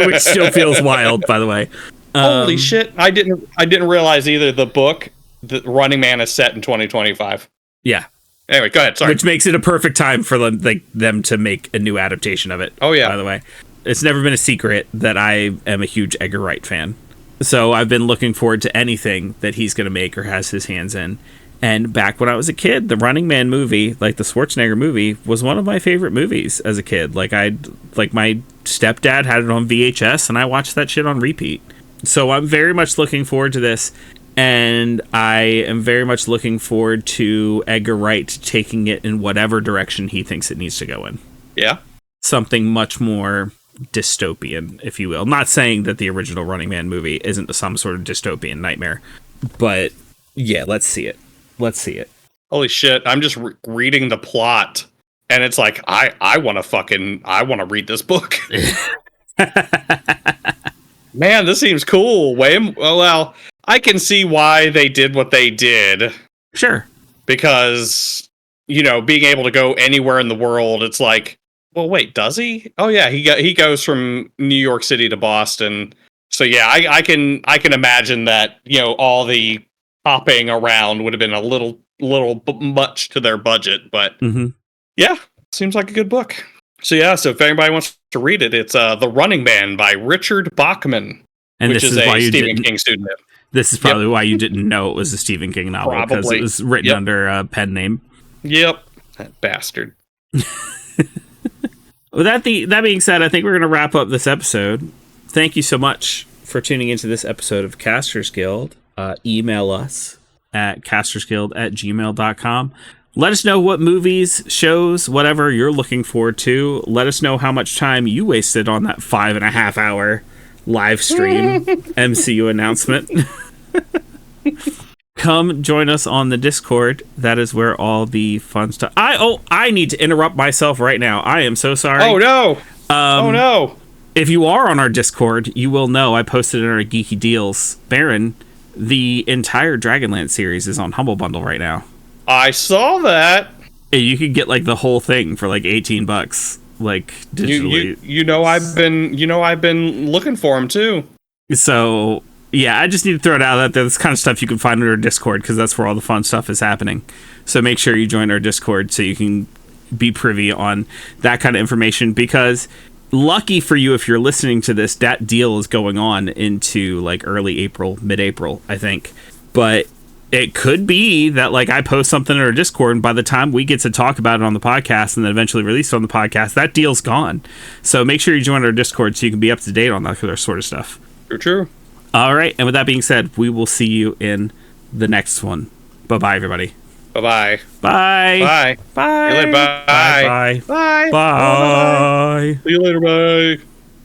which still feels wild, by the way. Holy shit! I didn't realize either. The book, The Running Man, is set in 2025. Yeah. Anyway, go ahead. Sorry. Which makes it a perfect time for them to make a new adaptation of it. Oh yeah. By the way, it's never been a secret that I am a huge Edgar Wright fan. So I've been looking forward to anything that he's going to make or has his hands in. And back when I was a kid, the Running Man movie, like the Schwarzenegger movie, was one of my favorite movies as a kid. Like my stepdad had it on VHS and I watched that shit on repeat. So I'm very much looking forward to this. And I am very much looking forward to Edgar Wright taking it in whatever direction he thinks it needs to go in. Yeah. Something much more dystopian, if you will. I'm not saying that the original Running Man movie isn't some sort of dystopian nightmare, but yeah, let's see it. Holy shit! I'm just reading the plot, and it's like I want to read this book. Man, this seems cool. Well, I can see why they did what they did. Sure, because being able to go anywhere in the world, it's like. Well, wait, does he? Oh, yeah, he goes from New York City to Boston. So, yeah, I can imagine that, all the hopping around would have been a little much to their budget. But, yeah, seems like a good book. So, yeah, if anybody wants to read it, it's The Running Man by Richard Bachman, which is a Stephen King student. This is probably why you didn't know it was a Stephen King novel, because it was written under a pen name. Yep, that bastard. With that being said, I think we're going to wrap up this episode. Thank you so much for tuning into this episode of Casters Guild. Email us at castersguild@gmail.com. Let us know what movies, shows, whatever you're looking forward to. Let us know how much time you wasted on that 5.5 hour live stream MCU announcement. Come join us on the Discord. That is where all the fun stuff. I need to interrupt myself right now. I am so sorry. Oh no. Oh no. If you are on our Discord, you will know I posted in our Geeky Deals. Baron, the entire Dragonlance series is on Humble Bundle right now. I saw that. You could get like the whole thing for like $18, like digitally. I've been looking for them too. So yeah, I just need to throw it out that this kind of stuff you can find in our Discord because that's where all the fun stuff is happening. So make sure you join our Discord so you can be privy on that kind of information. Because lucky for you, if you're listening to this, that deal is going on into like early April, mid-April, I think. But it could be that like I post something in our Discord, and by the time we get to talk about it on the podcast and then eventually release it on the podcast, that deal's gone. So make sure you join our Discord so you can be up to date on that sort of stuff. True. All right. And with that being said, we will see you in the next one. Bye-bye, everybody. Bye-bye. Bye. Bye. Bye. See you later. Bye. Bye. Bye. Bye. See you later. Bye.